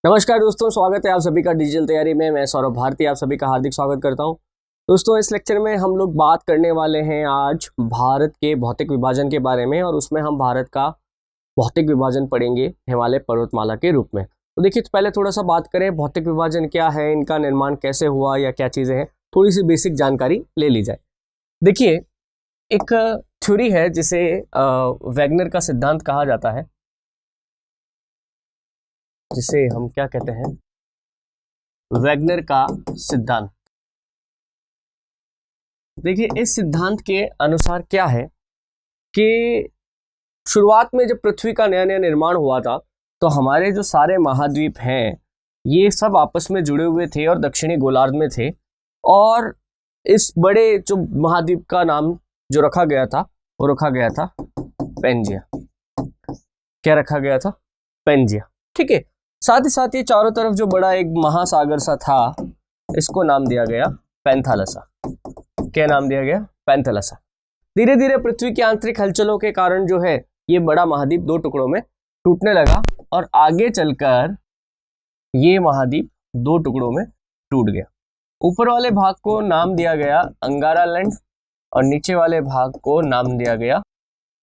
नमस्कार दोस्तों, स्वागत है आप सभी का डिजिटल तैयारी में। मैं सौरभ भारती आप सभी का हार्दिक स्वागत करता हूं। दोस्तों, इस लेक्चर में हम लोग बात करने वाले हैं आज भारत के भौतिक विभाजन के बारे में, और उसमें हम भारत का भौतिक विभाजन पढ़ेंगे हिमालय पर्वतमाला के रूप में। तो देखिए, तो पहले थोड़ा सा बात करें भौतिक विभाजन क्या है, इनका निर्माण कैसे हुआ या क्या चीज़ें हैं, थोड़ी सी बेसिक जानकारी ले ली जाए। देखिए, एक थ्योरी है जिसे वैगनर का सिद्धांत कहा जाता है, जिसे हम क्या कहते हैं, वैगनर का सिद्धांत। देखिए, इस सिद्धांत के अनुसार क्या है कि शुरुआत में जब पृथ्वी का नया नया निर्माण हुआ था, तो हमारे जो सारे महाद्वीप हैं ये सब आपस में जुड़े हुए थे और दक्षिणी गोलार्ध में थे। और इस बड़े जो महाद्वीप का नाम जो रखा गया था वो रखा गया था पेंजिया। क्या रखा गया था? पेंजिया। ठीक है। साथ ही साथ ये चारों तरफ जो बड़ा एक महासागर सा था, इसको नाम दिया गया पैंथालसा। क्या नाम दिया गया? पैंथालसा। धीरे धीरे पृथ्वी की आंतरिक हलचलों के कारण जो है ये बड़ा महाद्वीप दो टुकड़ों में टूटने लगा, और आगे चलकर ये महाद्वीप दो टुकड़ों में टूट गया। ऊपर वाले भाग को नाम दिया गया अंगारा लैंड, और नीचे वाले भाग को नाम दिया गया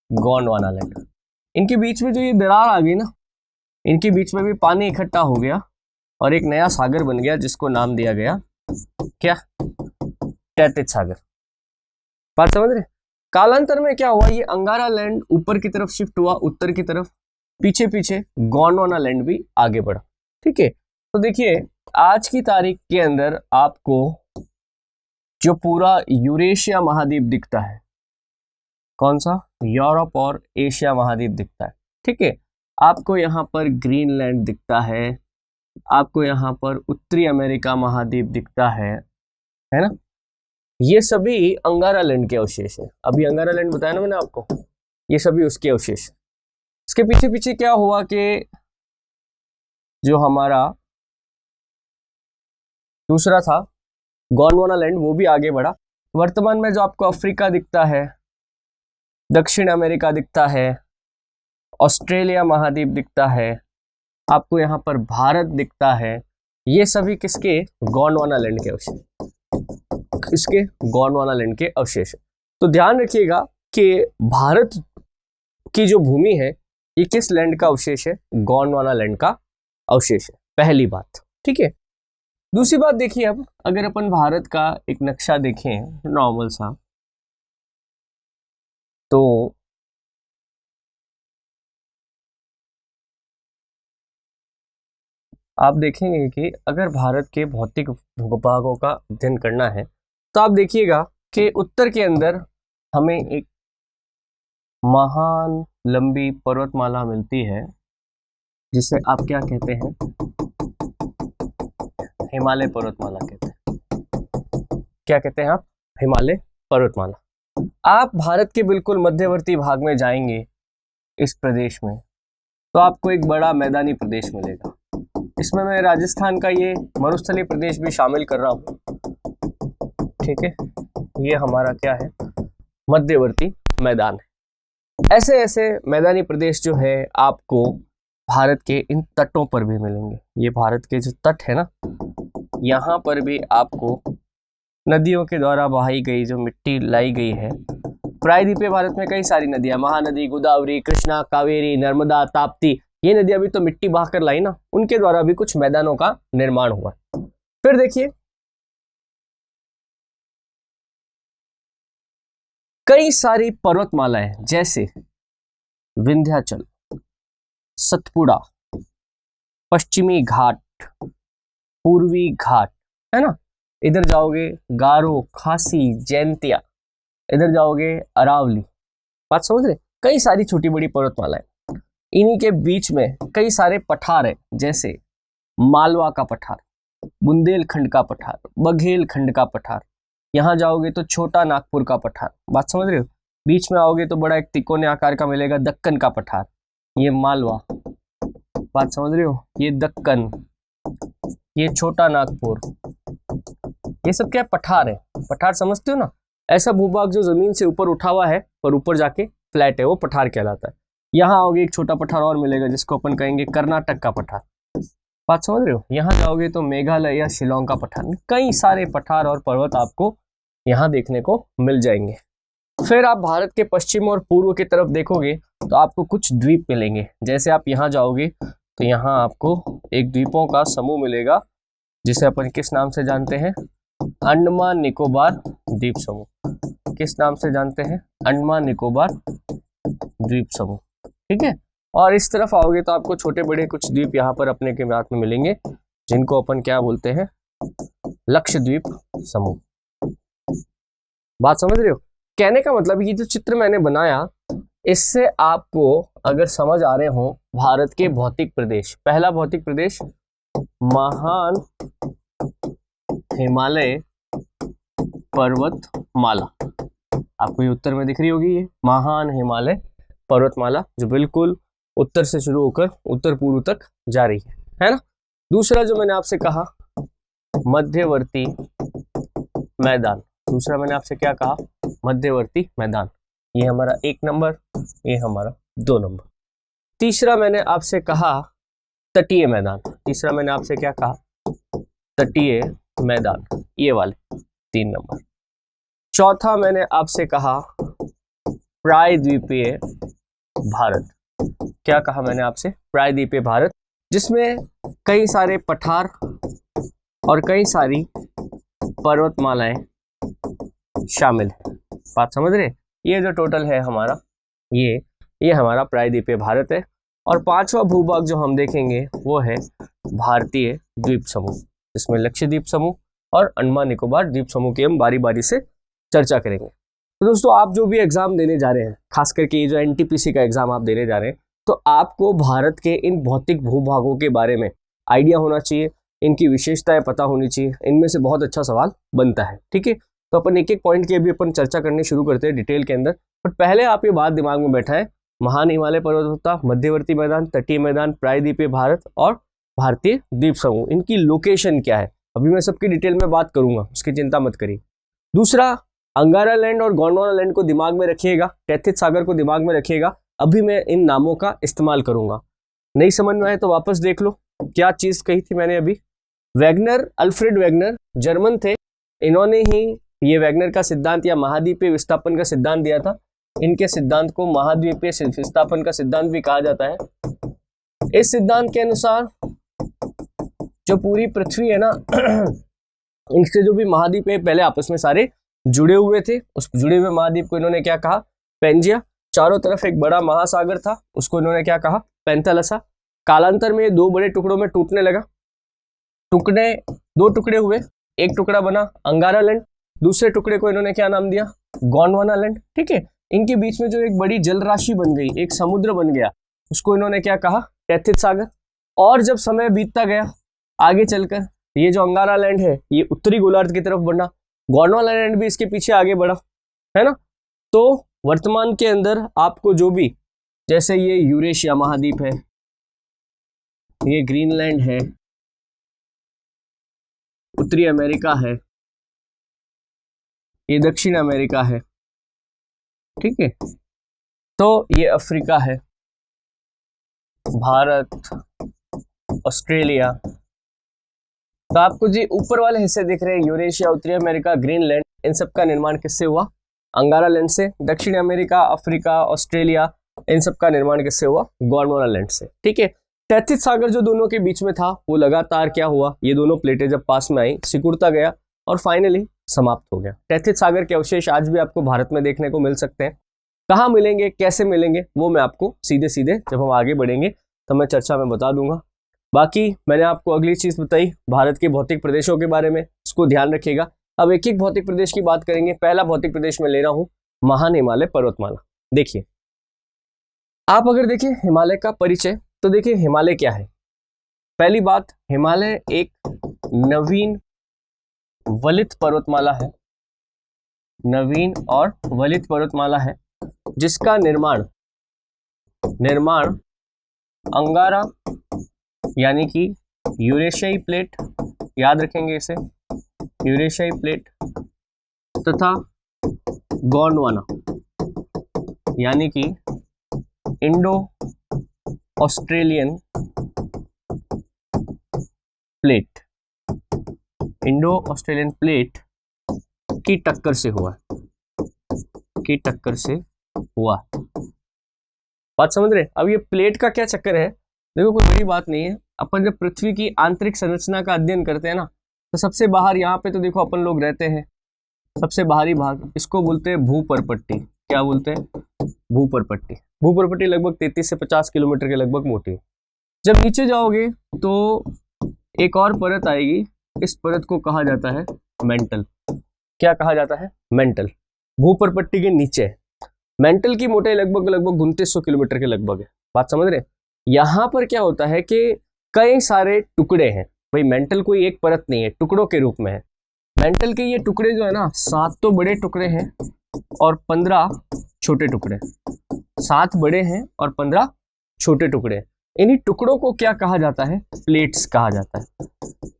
गोंडवाना लैंड। इनके बीच में जो ये दरार आ गई ना, इनके बीच में भी पानी इकट्ठा हो गया और एक नया सागर बन गया, जिसको नाम दिया गया क्या? तैतिस सागर। बात समझ रहे? कालांतर में क्या हुआ, ये अंगारा लैंड ऊपर की तरफ शिफ्ट हुआ, उत्तर की तरफ, पीछे पीछे गोंडवाना लैंड भी आगे बढ़ा। ठीक है। तो देखिए, आज की तारीख के अंदर आपको जो पूरा यूरेशिया महाद्वीप दिखता है, कौन सा? यूरोप और एशिया महाद्वीप दिखता है। ठीक है। आपको यहाँ पर ग्रीनलैंड दिखता है, आपको यहाँ पर उत्तरी अमेरिका महाद्वीप दिखता है ना? ये सभी अंगारा लैंड के अवशेष है। अभी अंगारा लैंड बताया ना मैंने आपको, ये सभी उसके अवशेष। इसके पीछे पीछे क्या हुआ कि जो हमारा दूसरा था गोंडवाना लैंड, वो भी आगे बढ़ा। वर्तमान में जो आपको अफ्रीका दिखता है, दक्षिण अमेरिका दिखता है, ऑस्ट्रेलिया महाद्वीप दिखता है, आपको यहाँ पर भारत दिखता है, ये सभी किसके? गोंडवाना लैंड के अवशेष। इसके गोंडवाना लैंड के अवशेष। तो ध्यान रखिएगा कि भारत की जो भूमि है ये किस लैंड का अवशेष है? गोंडवाना लैंड का अवशेष है। पहली बात। ठीक है। दूसरी बात देखिए, अब अगर अपन भारत का एक नक्शा देखें नॉर्मल सा, तो आप देखेंगे कि अगर भारत के भौतिक भूभागों का अध्ययन करना है, तो आप देखिएगा कि उत्तर के अंदर हमें एक महान लंबी पर्वतमाला मिलती है, जिसे आप क्या कहते हैं? हिमालय पर्वतमाला कहते हैं। क्या कहते हैं आप? हिमालय पर्वतमाला। आप भारत के बिल्कुल मध्यवर्ती भाग में जाएंगे इस प्रदेश में, तो आपको एक बड़ा मैदानी प्रदेश मिलेगा। इसमें मैं राजस्थान का ये मरुस्थलीय प्रदेश भी शामिल कर रहा हूँ। ठीक है। ये हमारा क्या है? मध्यवर्ती मैदान है। ऐसे ऐसे मैदानी प्रदेश जो है आपको भारत के इन तटों पर भी मिलेंगे। ये भारत के जो तट है ना, यहाँ पर भी आपको नदियों के द्वारा बहाई गई जो मिट्टी लाई गई है। प्रायद्वीपीय भारत में कई सारी नदियां, महानदी, गोदावरी, कृष्णा, कावेरी, नर्मदा, ताप्ती, ये नदियां भी तो मिट्टी बहाकर लाई ना, उनके द्वारा भी कुछ मैदानों का निर्माण हुआ। फिर देखिए, कई सारी पर्वतमालाएं जैसे विंध्याचल, सतपुड़ा, पश्चिमी घाट, पूर्वी घाट, है ना? इधर जाओगे गारो, खासी, जैंतिया, इधर जाओगे अरावली। बात समझ रहे? कई सारी छोटी बड़ी पर्वतमालाएं, इन्हीं के बीच में कई सारे पठार है, जैसे मालवा का पठार, बुंदेलखंड का पठार, बघेलखंड का पठार। यहाँ जाओगे तो छोटा नागपुर का पठार। बात समझ रहे हो? बीच में आओगे तो बड़ा एक तिकोने आकार का मिलेगा दक्कन का पठार, ये मालवा। बात समझ रहे हो? ये दक्कन, ये छोटा नागपुर, ये सब क्या पठार है? पठार समझते हो ना? ऐसा भूभाग जो जमीन से ऊपर उठा हुआ है और ऊपर जाके फ्लैट है, वो पठार कहलाता है। यहाँ आओगे एक छोटा पठार और मिलेगा, जिसको अपन कहेंगे कर्नाटक का पठार। बात समझ रहे हो? यहाँ जाओगे तो मेघालय या शिलोंग का पठार, कई सारे पठार और पर्वत आपको यहाँ देखने को मिल जाएंगे। फिर आप भारत के पश्चिम और पूर्व की तरफ देखोगे तो आपको कुछ द्वीप मिलेंगे। जैसे आप यहाँ जाओगे तो यहाँ आपको एक द्वीपों का समूह मिलेगा जिसे अपन किस नाम से जानते हैं? अंडमान निकोबार द्वीप समूह। किस नाम से जानते हैं? अंडमान निकोबार द्वीप समूह। ठीक है, और इस तरफ आओगे तो आपको छोटे बड़े कुछ द्वीप यहाँ पर अपने के हाथ में मिलेंगे जिनको अपन क्या बोलते हैं? लक्षद्वीप समूह। बात समझ रहे हो? कहने का मतलब ये जो चित्र मैंने बनाया इससे आपको अगर समझ आ रहे हो भारत के भौतिक प्रदेश, पहला भौतिक प्रदेश महान हिमालय पर्वतमाला, आपको ये उत्तर में दिख रही होगी, ये महान हिमालय पर्वतमाला जो बिल्कुल उत्तर से शुरू होकर उत्तर पूर्व तक जा रही है ना। दूसरा जो मैंने आपसे कहा मध्यवर्ती मैदान, दूसरा मैंने आपसे क्या कहा? मध्यवर्ती मैदान, ये हमारा 1 नंबर, ये हमारा 2 नंबर। तीसरा मैंने आपसे कहा तटीय मैदान, तीसरा मैंने आपसे क्या कहा? तटीय मैदान, ये वाले 3 नंबर। चौथा मैंने आपसे कहा प्रायद्वीपीय भारत, क्या कहा मैंने आपसे? प्रायद्वीपीय भारत, जिसमें कई सारे पठार और कई सारी पर्वतमालाएं शामिल है। बात समझ रहे? ये जो टोटल है हमारा ये हमारा प्रायद्वीपीय भारत है। और 5वां भूभाग जो हम देखेंगे वो है भारतीय द्वीप समूह, जिसमें लक्षद्वीप समूह और अंडमान निकोबार द्वीप समूह की हम बारी बारी से चर्चा करेंगे। तो दोस्तों आप जो भी एग्जाम देने जा रहे हैं, खास करके ये जो एनटीपीसी का एग्जाम आप देने जा रहे हैं, तो आपको भारत के इन भौतिक भूभागों के बारे में आइडिया होना चाहिए, इनकी विशेषताएं पता होनी चाहिए, इनमें से बहुत अच्छा सवाल बनता है। ठीक है, तो अपन एक एक पॉइंट की अभी अपन चर्चा करनी शुरू करते हैं डिटेल के अंदर। बट पहले आप ये बात दिमाग में बैठाएं, महान हिमालय पर्वतमाला, मध्यवर्ती मैदान, तटीय मैदान, प्रायद्वीपीय भारत और भारतीय द्वीप समूह, इनकी लोकेशन क्या है? अभी मैं सबकी डिटेल में बात करूंगा, उसकी चिंता मत करिए। दूसरा, अंगारा लैंड और गोंडवाना लैंड को दिमाग में रखिएगा, टेथिस सागर को दिमाग में रखिएगा। अभी मैं इन नामों का इस्तेमाल करूंगा, नहीं समझ में आए तो वापस देख लो क्या चीज कही थी मैंने अभी। वैगनर, अल्फ्रेड वैगनर जर्मन थे, इन्होंने ही ये वैगनर का सिद्धांत या महाद्वीपीय विस्थापन का सिद्धांत दिया था। इनके सिद्धांत को महाद्वीपीय विस्थापन का सिद्धांत भी कहा जाता है। इस सिद्धांत के अनुसार जो पूरी पृथ्वी है ना इनसे जो भी महाद्वीप है पहले आपस में सारे जुड़े हुए थे, उस जुड़े हुए महाद्वीप को इन्होंने क्या कहा? पेंजिया। चारों तरफ एक बड़ा महासागर था, उसको इन्होंने क्या कहा? पेंथलसा। कालांतर में ये 2 बड़े टुकड़ों में टूटने लगा, 2 टुकड़े हुए, एक टुकड़ा बना अंगारा लैंड, दूसरे टुकड़े को इन्होंने क्या नाम दिया? गोंडवाना लैंड। ठीक है, इनके बीच में जो एक बड़ी जल राशि बन गई, एक समुद्र बन गया, उसको इन्होंने क्या कहा? टेथिस सागर। और जब समय बीतता गया आगे चलकर ये जो अंगारा लैंड है ये उत्तरी गोलार्ध की तरफ बढ़ा, गोंडवाना लैंड भी इसके पीछे आगे बढ़ा, है ना। तो वर्तमान के अंदर आपको जो भी, जैसे ये यूरेशिया महाद्वीप है, ये ग्रीनलैंड है, उत्तरी अमेरिका है, ये दक्षिण अमेरिका है, ठीक है, तो ये अफ्रीका है, भारत, ऑस्ट्रेलिया। तो आपको जी ऊपर वाले हिस्से दिख रहे हैं, यूरेशिया, उत्तरी अमेरिका, ग्रीनलैंड, इन सब का निर्माण किससे हुआ? अंगारा लैंड से। दक्षिण अमेरिका, अफ्रीका, ऑस्ट्रेलिया, इन सब का निर्माण किससे हुआ? गोंडवाना लैंड से। ठीक है, टेथिस सागर जो दोनों के बीच में था वो लगातार क्या हुआ? ये दोनों प्लेटें जब पास में आई सिकुड़ता गया और फाइनली समाप्त हो गया। टेथिस सागर के अवशेष आज भी आपको भारत में देखने को मिल सकते हैं। कहाँ मिलेंगे, कैसे मिलेंगे, वो मैं आपको सीधे सीधे जब हम आगे बढ़ेंगे तो मैं चर्चा में बता दूंगा। बाकी मैंने आपको अगली चीज बताई भारत के भौतिक प्रदेशों के बारे में, इसको ध्यान रखिएगा। अब एक एक भौतिक प्रदेश की बात करेंगे। पहला भौतिक प्रदेश में ले रहा हूं महान हिमालय पर्वतमाला। देखिए, आप अगर देखिए हिमालय का परिचय तो देखिए हिमालय क्या है। पहली बात, हिमालय एक नवीन वलित पर्वतमाला है, नवीन और वलित पर्वतमाला है जिसका निर्माण अंगारा यानी कि यूरेशियाई प्लेट, याद रखेंगे इसे, यूरेशियाई प्लेट तथा गोंडवाना यानी कि Indo Australian plate, Indo Australian plate की टक्कर से हुआ, की टक्कर से हुआ। बात समझ रहे? अब ये प्लेट का क्या चक्कर है, देखो कोई बड़ी बात नहीं है। अपन जब पृथ्वी की आंतरिक संरचना का अध्ययन करते हैं ना, तो सबसे बाहर यहाँ पे तो देखो अपन लोग रहते हैं, सबसे बाहरी भाग, इसको बोलते हैं भूपर्पट्टी। क्या बोलते हैं? भूपर्पट्टी। भूपर्पट्टी लगभग 33 से 50 किलोमीटर के लगभग मोटी है। जब नीचे जाओगे तो एक और परत आएगी, इस परत को कहा जाता है मेंटल। क्या कहा जाता है? मेंटल। भूपर्पट्टी के नीचे मेंटल की मोटाई लगभग 2900 किलोमीटर के लगभग है। बात समझ रहे? यहाँ पर क्या होता है कि कई सारे टुकड़े हैं भाई, मेंटल कोई एक परत नहीं है, टुकड़ों के रूप में है। मेंटल के ये टुकड़े जो है ना, 7 तो बड़े टुकड़े हैं और 15 छोटे टुकड़े, 7 बड़े हैं और 15 छोटे टुकड़े। इन्हीं टुकड़ों को क्या कहा जाता है? प्लेट्स कहा जाता है।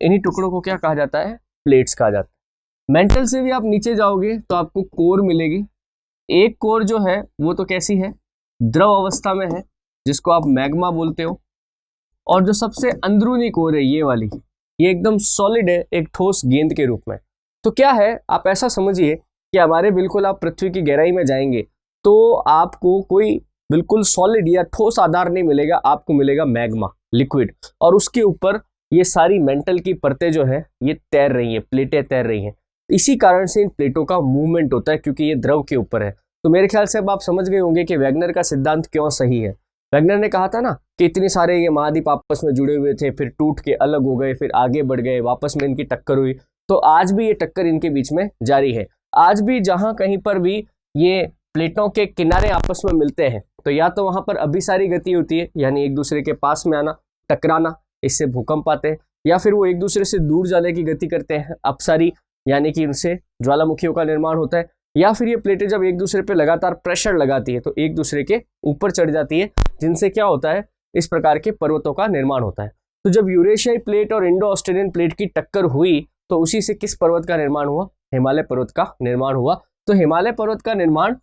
इन्हीं टुकड़ों को क्या कहा जाता है? प्लेट्स कहा जाता है। मेंटल से भी आप नीचे जाओगे तो आपको कोर मिलेगी। एक कोर जो है वो तो कैसी है? द्रव अवस्था में है, जिसको आप मैग्मा बोलते हो। और जो सबसे अंदरूनी कोर है ये वाली, ये एकदम सॉलिड है, एक ठोस गेंद के रूप में। तो क्या है, आप ऐसा समझिए कि हमारे बिल्कुल आप पृथ्वी की गहराई में जाएंगे तो आपको कोई बिल्कुल सॉलिड या ठोस आधार नहीं मिलेगा, आपको मिलेगा मैग्मा, लिक्विड। और उसके ऊपर ये सारी मेंटल की परतें जो है ये तैर रही है, प्लेटें तैर रही हैं। इसी कारण से इन प्लेटों का मूवमेंट होता है, क्योंकि ये द्रव के ऊपर है। तो मेरे ख्याल से अब आप समझ गए होंगे कि वैगनर का सिद्धांत क्यों सही है। वैगनर ने कहा था ना कि इतने सारे ये महाद्वीप आपस में जुड़े हुए थे, फिर टूट के अलग हो गए, फिर आगे बढ़ गए, वापस में इनकी टक्कर हुई। तो आज भी ये टक्कर इनके बीच में जारी है। आज भी जहां कहीं पर भी ये प्लेटों के किनारे आपस में मिलते हैं तो या तो वहां पर अभिसारी गति होती है, यानी एक दूसरे के पास में आना, टकराना, इससे भूकंप आते हैं, या फिर वो एक दूसरे से दूर जाने की गति करते हैं, अपसारी, यानी कि उनसे ज्वालामुखियों का निर्माण होता है। या फिर ये प्लेटें जब एक दूसरे पे लगातार प्रेशर लगाती है तो एक दूसरे के ऊपर चढ़ जाती है, जिनसे क्या होता है, इस प्रकार के पर्वतों का निर्माण होता है। तो जब यूरेशियाई प्लेट और इंडो ऑस्ट्रेलियन प्लेट की टक्कर हुई तो उसी से किस पर्वत का निर्माण हुआ? हिमालय पर्वत का निर्माण हुआ। तो हिमालय पर्वत का निर्माण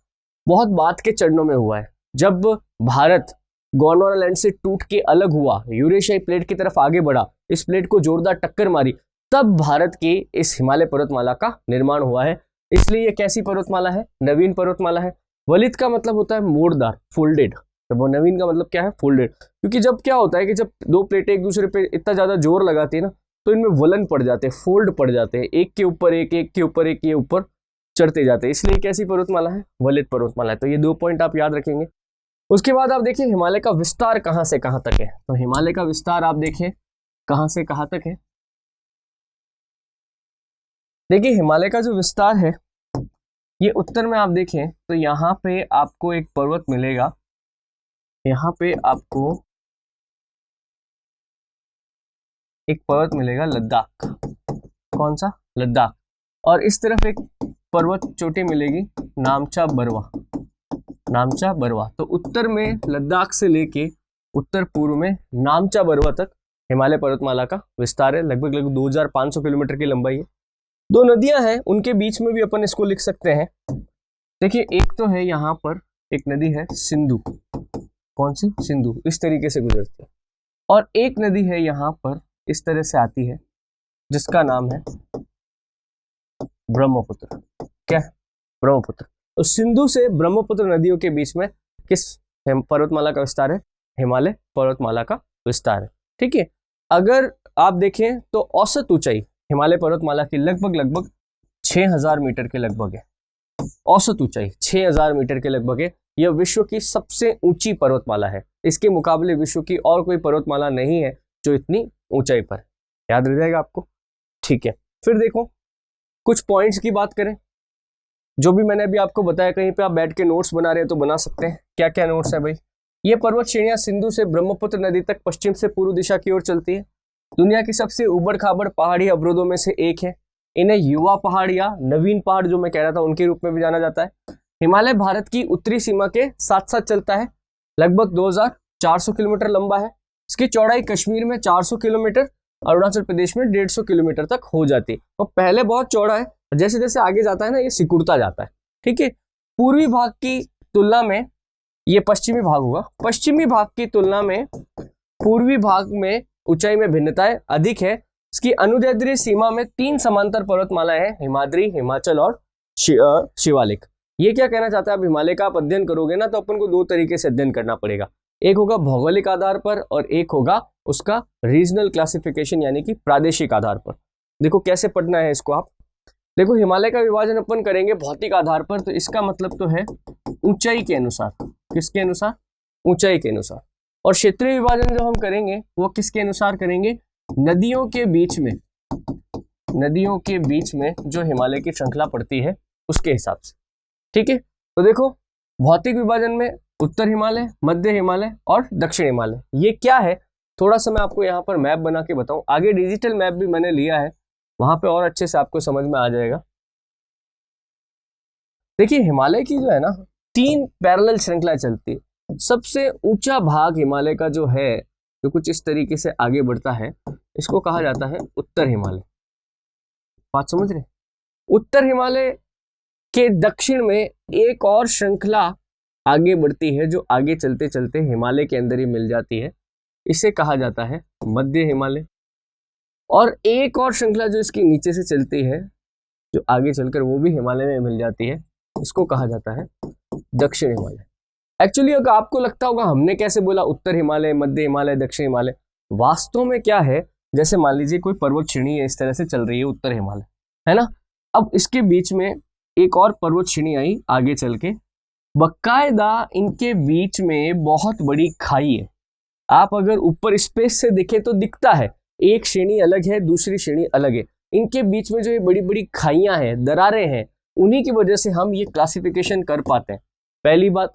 बहुत बाद के चरणों में हुआ है। जब भारत गोंडवाना से टूट के अलग हुआ, यूरेशियाई प्लेट की तरफ आगे बढ़ा, इस प्लेट को जोरदार टक्कर मारी, तब भारत की इस हिमालय पर्वतमाला का निर्माण हुआ है। इसलिए ये कैसी पर्वतमाला है? नवीन पर्वतमाला है। वलित का मतलब होता है मोड़दार, फोल्डेड। तो वो नवीन का मतलब क्या है? फोल्डेड। क्योंकि जब क्या होता है कि जब दो प्लेटें एक दूसरे पे इतना ज्यादा जोर लगाती है ना, तो इनमें वलन पड़ जाते हैं, फोल्ड पड़ जाते हैं, एक के ऊपर एक, एक के ऊपर एक, के ऊपर चढ़ते जाते हैं। इसलिए कैसी पर्वतमाला है? वलित पर्वतमाला है। तो ये 2 पॉइंट आप याद रखेंगे। उसके बाद आप देखिए हिमालय का विस्तार कहां से कहां तक है। तो हिमालय का विस्तार आप देखिए कहां से कहां तक है। देखिए हिमालय का जो विस्तार है ये उत्तर में आप देखें तो यहाँ पे आपको एक पर्वत मिलेगा, यहाँ पे आपको एक पर्वत मिलेगा लद्दाख। कौन सा? लद्दाख। और इस तरफ एक पर्वत चोटी मिलेगी नामचा बरवा, नामचा बरवा। तो उत्तर में लद्दाख से लेके उत्तर पूर्व में नामचा बरवा तक हिमालय पर्वतमाला का विस्तार है। लगभग 2500 किलोमीटर की लंबाई है। 2 नदियां हैं, उनके बीच में भी अपन इसको लिख सकते हैं। देखिए एक तो है यहाँ पर एक नदी है सिंधु। कौन सी? सिंधु। इस तरीके से गुजरती है। और एक नदी है यहाँ पर इस तरह से आती है, जिसका नाम है ब्रह्मपुत्र। क्या? ब्रह्मपुत्र। तो सिंधु से ब्रह्मपुत्र नदियों के बीच में किस पर्वतमाला का विस्तार है? हिमालय पर्वतमाला का विस्तार है। ठीक है। अगर आप देखें तो औसत ऊंचाई हिमालय पर्वतमाला की लगभग 6000 मीटर के लगभग है। औसत ऊंचाई 6000 मीटर के लगभग है। यह विश्व की सबसे ऊंची पर्वतमाला है। इसके मुकाबले विश्व की और कोई पर्वतमाला नहीं है जो इतनी ऊंचाई पर। याद रह जाएगा आपको। ठीक है। फिर देखो कुछ पॉइंट्स की बात करें, जो भी मैंने अभी आपको बताया, कहीं पे आप बैठ के नोट्स बना रहे हैं तो बना सकते हैं। क्या क्या नोट्स है भाई? ये पर्वत श्रेणियां सिंधु से ब्रह्मपुत्र नदी तक पश्चिम से पूर्व दिशा की ओर चलती है। दुनिया की सबसे उबड़ खाबड़ पहाड़ी अवरोधों में से एक है। इन्हें युवा पहाड़ या नवीन पहाड़ जो मैं कह रहा था उनके रूप में भी जाना जाता है। हिमालय भारत की उत्तरी सीमा के साथ साथ चलता है। लगभग 2400 किलोमीटर लंबा है। इसकी चौड़ाई कश्मीर में 400 किलोमीटर, अरुणाचल प्रदेश में 150 किलोमीटर तक हो जाती है। और पहले बहुत चौड़ा है, जैसे जैसे आगे जाता है ना ये सिकुड़ता जाता है। ठीक है। पूर्वी भाग की तुलना में, ये पश्चिमी भाग होगा, पश्चिमी भाग की तुलना में पूर्वी भाग में ऊंचाई में भिन्नताएं अधिक है। इसकी अनुदैर्ध्य सीमा में 3 समांतर पर्वतमालाएं हैं, हिमाद्री, हिमाचल और शिवालिक। ये क्या कहना चाहता है, अब हिमालय का आप अध्ययन करोगे ना तो अपन को 2 तरीके से अध्ययन करना पड़ेगा। एक होगा भौगोलिक आधार पर और एक होगा उसका रीजनल क्लासिफिकेशन यानी कि प्रादेशिक आधार पर। देखो कैसे पढ़ना है इसको आप। देखो हिमालय का विभाजन अपन करेंगे भौतिक आधार पर, तो इसका मतलब तो है ऊंचाई के अनुसार। किसके अनुसार? ऊंचाई के अनुसार। और क्षेत्रीय विभाजन जो हम करेंगे वो किसके अनुसार करेंगे? नदियों के बीच में, नदियों के बीच में जो हिमालय की श्रृंखला पड़ती है उसके हिसाब से। ठीक है, तो देखो भौतिक विभाजन में उत्तर हिमालय, मध्य हिमालय और दक्षिण हिमालय, ये क्या है थोड़ा सा मैं आपको यहाँ पर मैप बना के बताऊं। आगे डिजिटल मैप भी मैंने लिया है, वहां पे और अच्छे से आपको समझ में आ जाएगा। देखिए हिमालय की जो है ना 3 पैरेलल श्रृंखला चलती है। सबसे ऊंचा भाग हिमालय का जो है, जो कुछ इस तरीके से आगे बढ़ता है, इसको कहा जाता है उत्तर हिमालय। बात समझ रहे? उत्तर हिमालय के दक्षिण में एक और श्रृंखला आगे बढ़ती है जो आगे चलते चलते हिमालय के अंदर ही मिल जाती है, इसे कहा जाता है मध्य हिमालय। और एक और श्रृंखला जो इसके नीचे से चलती है, जो आगे चलकर वो भी हिमालय में मिल जाती है, इसको कहा जाता है दक्षिण हिमालय। एक्चुअली अगर आपको लगता होगा हमने कैसे बोला उत्तर हिमालय, मध्य हिमालय, दक्षिण हिमालय, वास्तव में क्या है, जैसे मान लीजिए कोई पर्वत श्रेणी है इस तरह से चल रही है उत्तर हिमालय, है ना। अब इसके बीच में एक और पर्वत श्रेणी आई आगे चल के, बकायदा इनके बीच में बहुत बड़ी खाई है। आप अगर ऊपर स्पेस से देखें तो दिखता है एक श्रेणी अलग है, दूसरी श्रेणी अलग है। इनके बीच में जो ये बड़ी बड़ी खाइयां हैं, दरारें हैं, उन्हीं की वजह से हम ये क्लासिफिकेशन कर पाते हैं, पहली बात।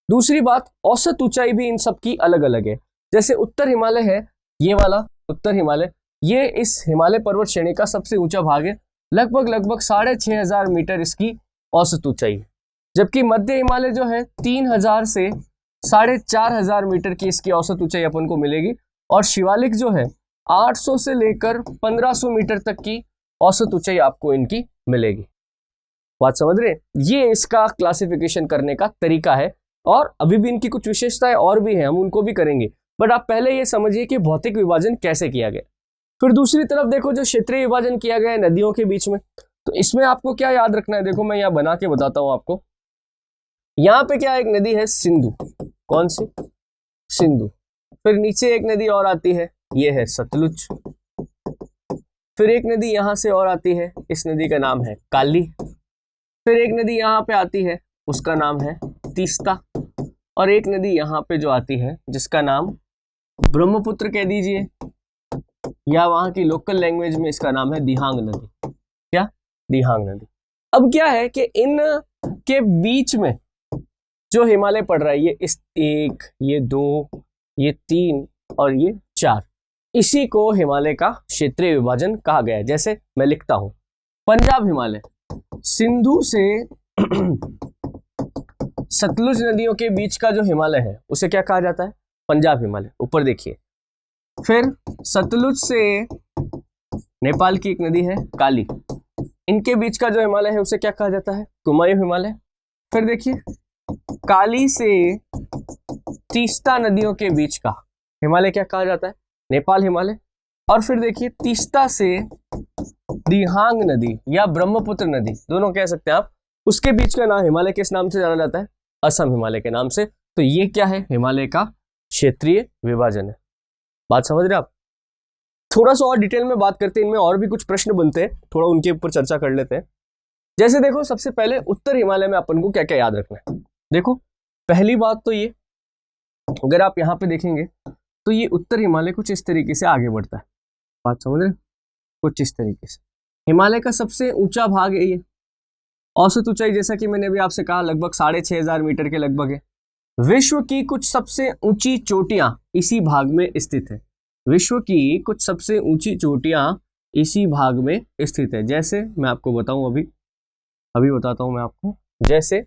दूसरी बात, औसत ऊंचाई भी इन सब की अलग अलग है। जैसे उत्तर हिमालय है, ये वाला उत्तर हिमालय, ये इस हिमालय पर्वत श्रेणी का सबसे ऊंचा भाग है, लगभग 6500 मीटर इसकी औसत ऊंचाई है। जबकि मध्य हिमालय जो है 3000 से 4500 मीटर की इसकी औसत ऊंचाई अपन को मिलेगी। और शिवालिक जो है 800 से लेकर 1500 मीटर तक की औसत ऊंचाई आपको इनकी मिलेगी। बात समझ रहे? ये इसका क्लासिफिकेशन करने का तरीका है। और अभी भी इनकी कुछ विशेषताएं और भी हैं, हम उनको भी करेंगे, बट आप पहले ये समझिए कि भौतिक विभाजन कैसे किया गया। फिर दूसरी तरफ देखो जो क्षेत्रीय विभाजन किया गया है नदियों के बीच में, तो इसमें आपको क्या याद रखना है, देखो मैं यहाँ बना के बताता हूँ आपको। यहाँ पे क्या एक नदी है सिंधु, कौन सी? सिंधु। फिर नीचे एक नदी और आती है, ये है सतलुज। फिर एक नदी यहां से और आती है, इस नदी का नाम है काली। फिर एक नदी यहाँ पे आती है, उसका नाम है तीस्ता। और एक नदी यहाँ पे जो आती है जिसका नाम ब्रह्मपुत्र कह दीजिए, या वहां की लोकल लैंग्वेज में इसका नाम है दिहांग नदी। क्या? दिहांग नदी। अब क्या है कि इन के बीच में जो हिमालय पड़ रहा है, ये इस 1, ये 2, ये 3 और ये 4, इसी को हिमालय का क्षेत्रीय विभाजन कहा गया है। जैसे मैं लिखता हूं पंजाब हिमालय, सिंधु से सतलुज नदियों के बीच का जो हिमालय है उसे क्या कहा जाता है? पंजाब हिमालय। ऊपर देखिए, फिर सतलुज से नेपाल की एक नदी है काली, इनके बीच का जो हिमालय है उसे क्या कहा जाता है? कुमायूं हिमालय। फिर देखिए काली से तीस्ता नदियों के बीच का हिमालय क्या कहा जाता है? नेपाल हिमालय। और फिर देखिए तीस्ता से दिहांग नदी या ब्रह्मपुत्र नदी, दोनों कह सकते हैं आप, उसके बीच का नाम हिमालय किस नाम से जाना जाता है? असम हिमालय के नाम से। तो ये क्या है? हिमालय का क्षेत्रीय विभाजन है। बात समझ रहे आप? थोड़ा सा और डिटेल में बात करते हैं, इनमें और भी कुछ प्रश्न बनते हैं, थोड़ा उनके ऊपर चर्चा कर लेते हैं। जैसे देखो सबसे पहले उत्तर हिमालय में अपन को क्या क्या याद रखना है। देखो पहली बात तो ये, अगर आप यहाँ पे देखेंगे तो ये उत्तर हिमालय कुछ इस तरीके से आगे बढ़ता है। बात समझ रहे? कुछ इस तरीके से हिमालय का सबसे ऊंचा भाग है ये। औसत ऊंचाई जैसा कि मैंने अभी आपसे कहा लगभग 6500 मीटर के लगभग है। विश्व की कुछ सबसे ऊंची चोटियां इसी भाग में स्थित है। विश्व की कुछ सबसे ऊंची चोटियां इसी भाग में स्थित है। जैसे मैं आपको बताऊं, अभी बताता हूं मैं आपको। जैसे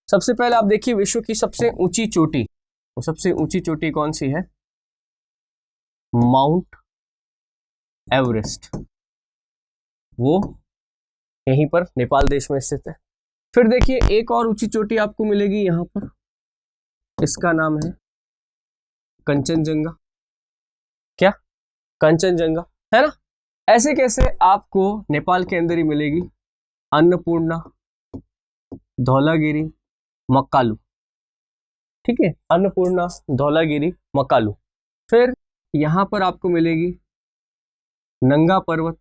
सबसे पहले आप देखिए विश्व की सबसे ऊंची चोटी, वो सबसे ऊंची चोटी कौन सी है? माउंट एवरेस्ट, वो यहीं पर नेपाल देश में स्थित है। फिर देखिए एक और ऊंची चोटी आपको मिलेगी यहां पर, इसका नाम है कंचनजंगा। क्या? कंचनजंगा, है ना। ऐसे कैसे आपको नेपाल के अंदर ही मिलेगी अन्नपूर्णा, धौलागिरी, मक्कालू। ठीक है, अन्नपूर्णा, धौलागिरी, मक्कालू। फिर यहां पर आपको मिलेगी नंगा पर्वत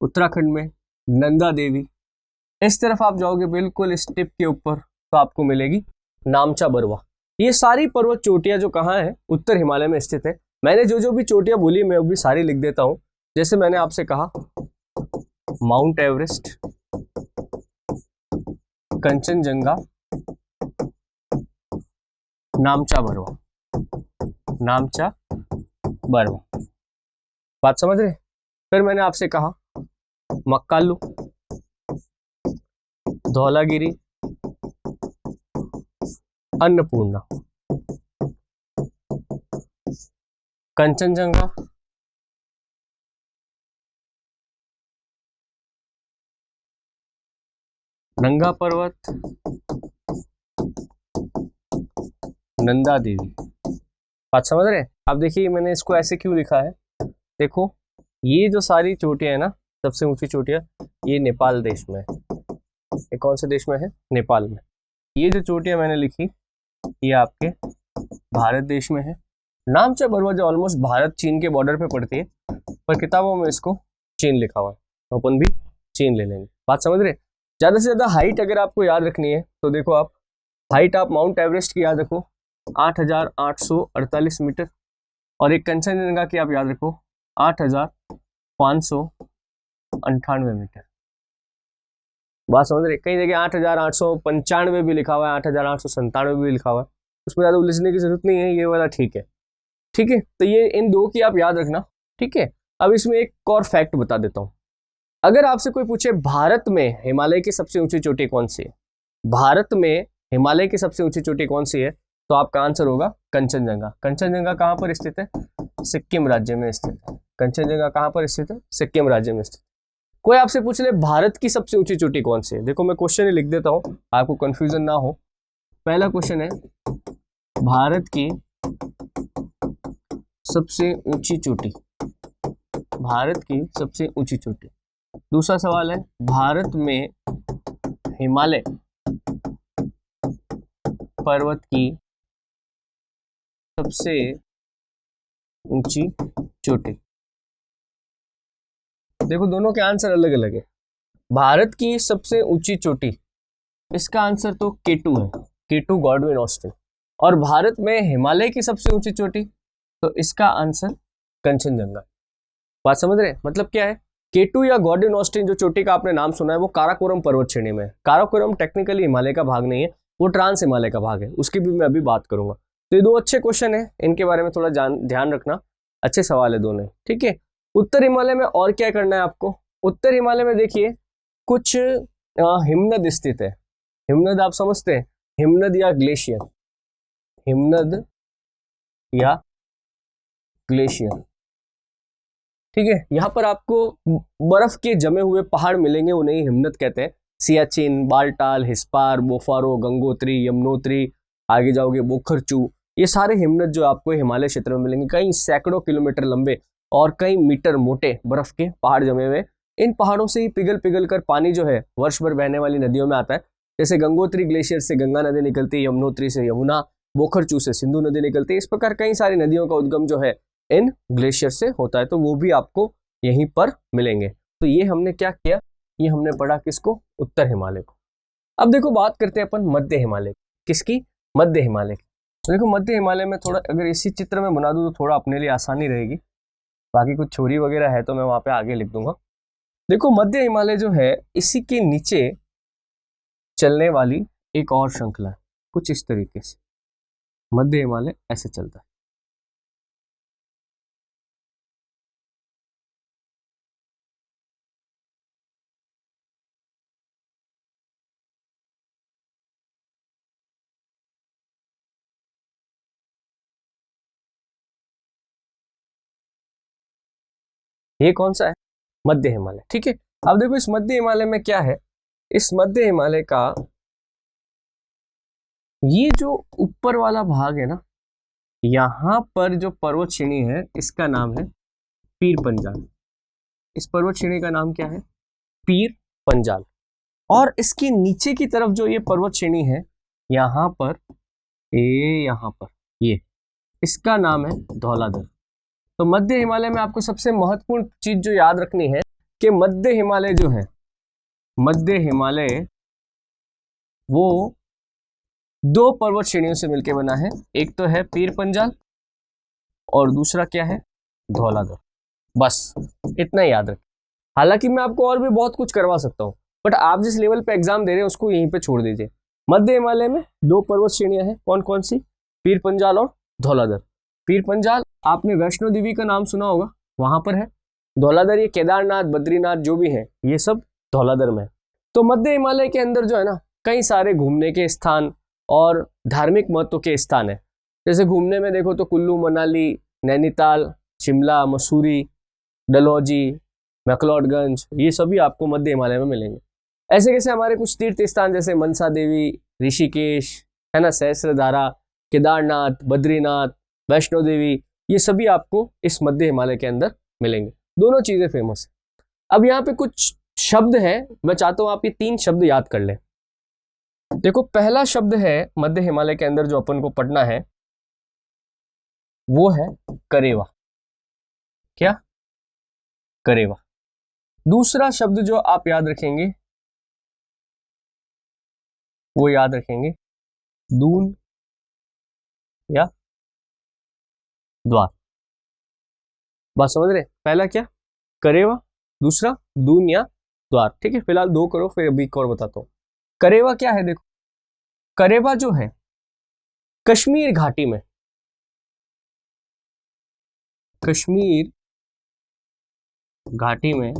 उत्तराखंड में, नंदा देवी। इस तरफ आप जाओगे बिल्कुल इस टिप के ऊपर तो आपको मिलेगी नामचा बरवा। ये सारी पर्वत चोटियां जो कहाँ है, उत्तर हिमालय में स्थित है। मैंने जो जो भी चोटियां बोली मैं वो भी सारी लिख देता हूं। जैसे मैंने आपसे कहा माउंट एवरेस्ट, कंचनजंगा, नामचा बरवा, नामचा बरवा। बात समझ रहे? फिर मैंने आपसे कहा मक्कालू, धौलागिरी, अन्नपूर्णा, कंचनजंगा, नंगा पर्वत, नंदा देवी। बात समझ रहे? अब देखिए मैंने इसको ऐसे क्यों लिखा है, देखो ये जो सारी चोटियां है ना, सबसे ऊंची चोटियां, ये नेपाल देश में है। ये कौन से देश में है? नेपाल में। ये जो चोटियां मैंने लिखी ये आपके भारत देश में है। नामचा बरवा जो ऑलमोस्ट भारत चीन के बॉर्डर पे पड़ती है, पर किताबों में इसको चीन लिखा हुआ है, तो अपन भी चीन ले लेंगे। बात समझ रहे? ज्यादा से ज्यादा हाइट अगर आपको याद रखनी है तो देखो आप हाइट आप माउंट एवरेस्ट की याद रखो 8,848 मीटर, और एक कंचनजंगा की आप याद रखो 8,598 मीटर। बात समझ रहे? कई जगह 8,895 भी लिखा हुआ है, 8,897 भी लिखा हुआ है, उसमें ज्यादा उलझने की जरूरत नहीं है, ये वाला ठीक है। ठीक है, तो ये इन दो की आप याद रखना। ठीक है, अब इसमें एक और फैक्ट बता देता हूं। अगर आपसे कोई पूछे भारत में हिमालय की सबसे ऊंची चोटी कौन सी है, भारत में हिमालय की सबसे ऊंची चोटी कौन सी है, तो आपका आंसर होगा कंचनजंगा। कंचनजंगा कहां पर स्थित है? सिक्किम राज्य में स्थित है। कंचनजंगा कहां पर स्थित है? सिक्किम राज्य में स्थित। कोई आपसे पूछ ले भारत की सबसे ऊंची चोटी कौन सी है, देखो मैं क्वेश्चन ही लिख देता हूं, आपको कंफ्यूजन ना हो। पहला क्वेश्चन है भारत की सबसे ऊंची चोटी, भारत की सबसे ऊंची चोटी। दूसरा सवाल है भारत में हिमालय पर्वत की सबसे ऊंची चोटी। देखो दोनों के आंसर अलग अलग है। भारत की सबसे ऊंची चोटी, इसका आंसर तो केटू है, केटू गॉडविन ऑस्टिन। और भारत में हिमालय की सबसे ऊंची चोटी, तो इसका आंसर कंचनजंगा। बात समझ रहे? मतलब क्या है, केटू या गॉडविन ऑस्टिन जो चोटी का आपने नाम सुना है वो काराकोरम पर्वत श्रेणी में है। काराकोरम टेक्निकली हिमालय का भाग नहीं है, वो ट्रांस हिमालय का भाग है, उसकी भी मैं अभी बात करूंगा। तो ये दो अच्छे क्वेश्चन है, इनके बारे में थोड़ा ध्यान रखना, अच्छे सवाल है दोनों। ठीक है, उत्तर हिमालय में और क्या करना है आपको? उत्तर हिमालय में देखिए कुछ हिमनद स्थित है। हिमनद आप समझते हैं, हिमनद या ग्लेशियर, हिमनद या ग्लेशियर। ठीक है, यहां पर आपको बर्फ के जमे हुए पहाड़ मिलेंगे, उन्हें हिमनद कहते हैं। सियाचिन, बालटाल, हिस्पार, बोफारो, गंगोत्री, यमुनोत्री, आगे जाओगे बोखरचू, ये सारे हिमनद जो आपको हिमालय क्षेत्र में मिलेंगे, कई सैकड़ों किलोमीटर लंबे और कई मीटर मोटे बर्फ के पहाड़ जमे हुए। इन पहाड़ों से ही पिघल पिघल कर पानी जो है वर्ष भर बहने वाली नदियों में आता है। जैसे गंगोत्री ग्लेशियर से गंगा नदी निकलती है, यमुनोत्री से यमुना, बोखरचू से सिंधु नदी निकलती है। इस प्रकार कई सारी नदियों का उद्गम जो है इन ग्लेशियर से होता है, तो वो भी आपको यहीं पर मिलेंगे। तो ये हमने क्या किया, ये हमने पढ़ा किसको? उत्तर हिमालय को। अब देखो बात करते हैं अपन मध्य हिमालय, किसकी? मध्य हिमालय की। तो देखो मध्य हिमालय में थोड़ा अगर इसी चित्र में बना दूं तो थोड़ा अपने लिए आसानी रहेगी, बाकी कुछ छोरी वगैरह है तो मैं वहां पे आगे लिख दूंगा। देखो मध्य हिमालय जो है इसी के नीचे चलने वाली एक और श्रृंखला है, कुछ इस तरीके से मध्य हिमालय ऐसे चलता है। ये कौन सा है? मध्य हिमालय। ठीक है, अब देखो इस मध्य हिमालय में क्या है, इस मध्य हिमालय का ये जो ऊपर वाला भाग है ना, यहां पर जो पर्वत श्रेणी है इसका नाम है पीर पंजाल। इस पर्वत श्रेणी का नाम क्या है? पीर पंजाल। और इसके नीचे की तरफ जो ये पर्वत श्रेणी है, यहाँ पर ये इसका नाम है धौलाधर। तो मध्य हिमालय में आपको सबसे महत्वपूर्ण चीज जो याद रखनी है कि मध्य हिमालय जो है, मध्य हिमालय वो दो पर्वत श्रेणियों से मिलकर बना है। एक तो है पीर पंजाल और दूसरा क्या है? धौलाधर। बस इतना याद रखें। हालांकि मैं आपको और भी बहुत कुछ करवा सकता हूँ, बट आप जिस लेवल पे एग्जाम दे रहे हैं उसको यहीं पे छोड़ दीजिए। मध्य हिमालय में दो पर्वत श्रेणियां हैं, कौन कौन सी? पीर पंजाल और धौलाधर। पीर पंजाल आपने वैष्णो देवी का नाम सुना होगा, वहां पर है। धौलाधर ये केदारनाथ, बद्रीनाथ जो भी है ये सब धौलाधर में है। तो मध्य हिमालय के अंदर जो है ना, कई सारे घूमने के स्थान और धार्मिक महत्व के स्थान है। जैसे घूमने में देखो तो कुल्लू मनाली, नैनीताल, शिमला, मसूरी, डलहौजी, मैक्लोडगंज, ये सभी आपको मध्य हिमालय में मिलेंगे। ऐसे कैसे हमारे कुछ तीर्थ स्थान जैसे मनसा देवी, ऋषिकेश है ना, सहस्त्रधारा, केदारनाथ, बद्रीनाथ, वैष्णो देवी, ये सभी आपको इस मध्य हिमालय के अंदर मिलेंगे। दोनों चीजें फेमस है। अब यहाँ पे कुछ शब्द हैं, मैं चाहता हूं आप ये 3 शब्द याद कर लें। देखो पहला शब्द है मध्य हिमालय के अंदर जो अपन को पढ़ना है वो है करेवा। क्या? करेवा। दूसरा शब्द जो आप याद रखेंगे वो याद रखेंगे दून या द्वार। बात समझ रहे? पहला क्या? करेवा, दूसरा दून या द्वार। ठीक है, फिलहाल 2 करो, फिर अभी एक और बताता हूं। करेवा क्या है? देखो करेवा जो है कश्मीर घाटी में, कश्मीर घाटी में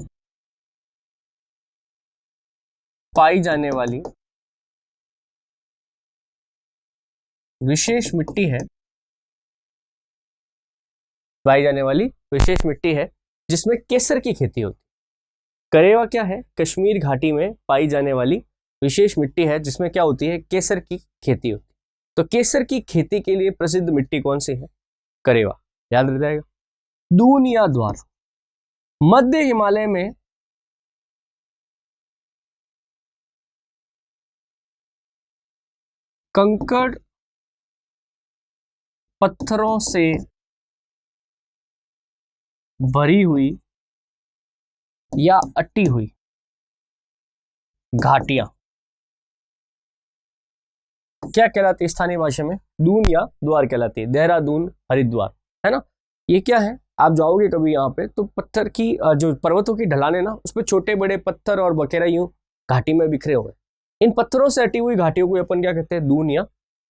पाई जाने वाली विशेष मिट्टी है, पाई जाने वाली विशेष मिट्टी है जिसमें केसर की खेती होती है। करेवा क्या है? कश्मीर घाटी में पाई जाने वाली विशेष मिट्टी है जिसमें क्या होती है? केसर की खेती होती है। तो केसर की खेती के लिए प्रसिद्ध मिट्टी कौन सी है? करेवा। याद रह जाएगा। दून या द्वार, मध्य हिमालय में कंकड़ पत्थरों से भरी हुई या अटी हुई घाटियां क्या कहलाती है स्थानीय भाषा में? दून या द्वार कहलाती है। देहरादून, हरिद्वार, है ना। ये क्या है? आप जाओगे कभी यहाँ पे तो पत्थर की जो पर्वतों की ढलान ना, उस पर छोटे बड़े पत्थर और बकेरा यूं घाटी में बिखरे हुए। इन पत्थरों से अटी हुई घाटियों को अपन क्या कहते हैं? दून या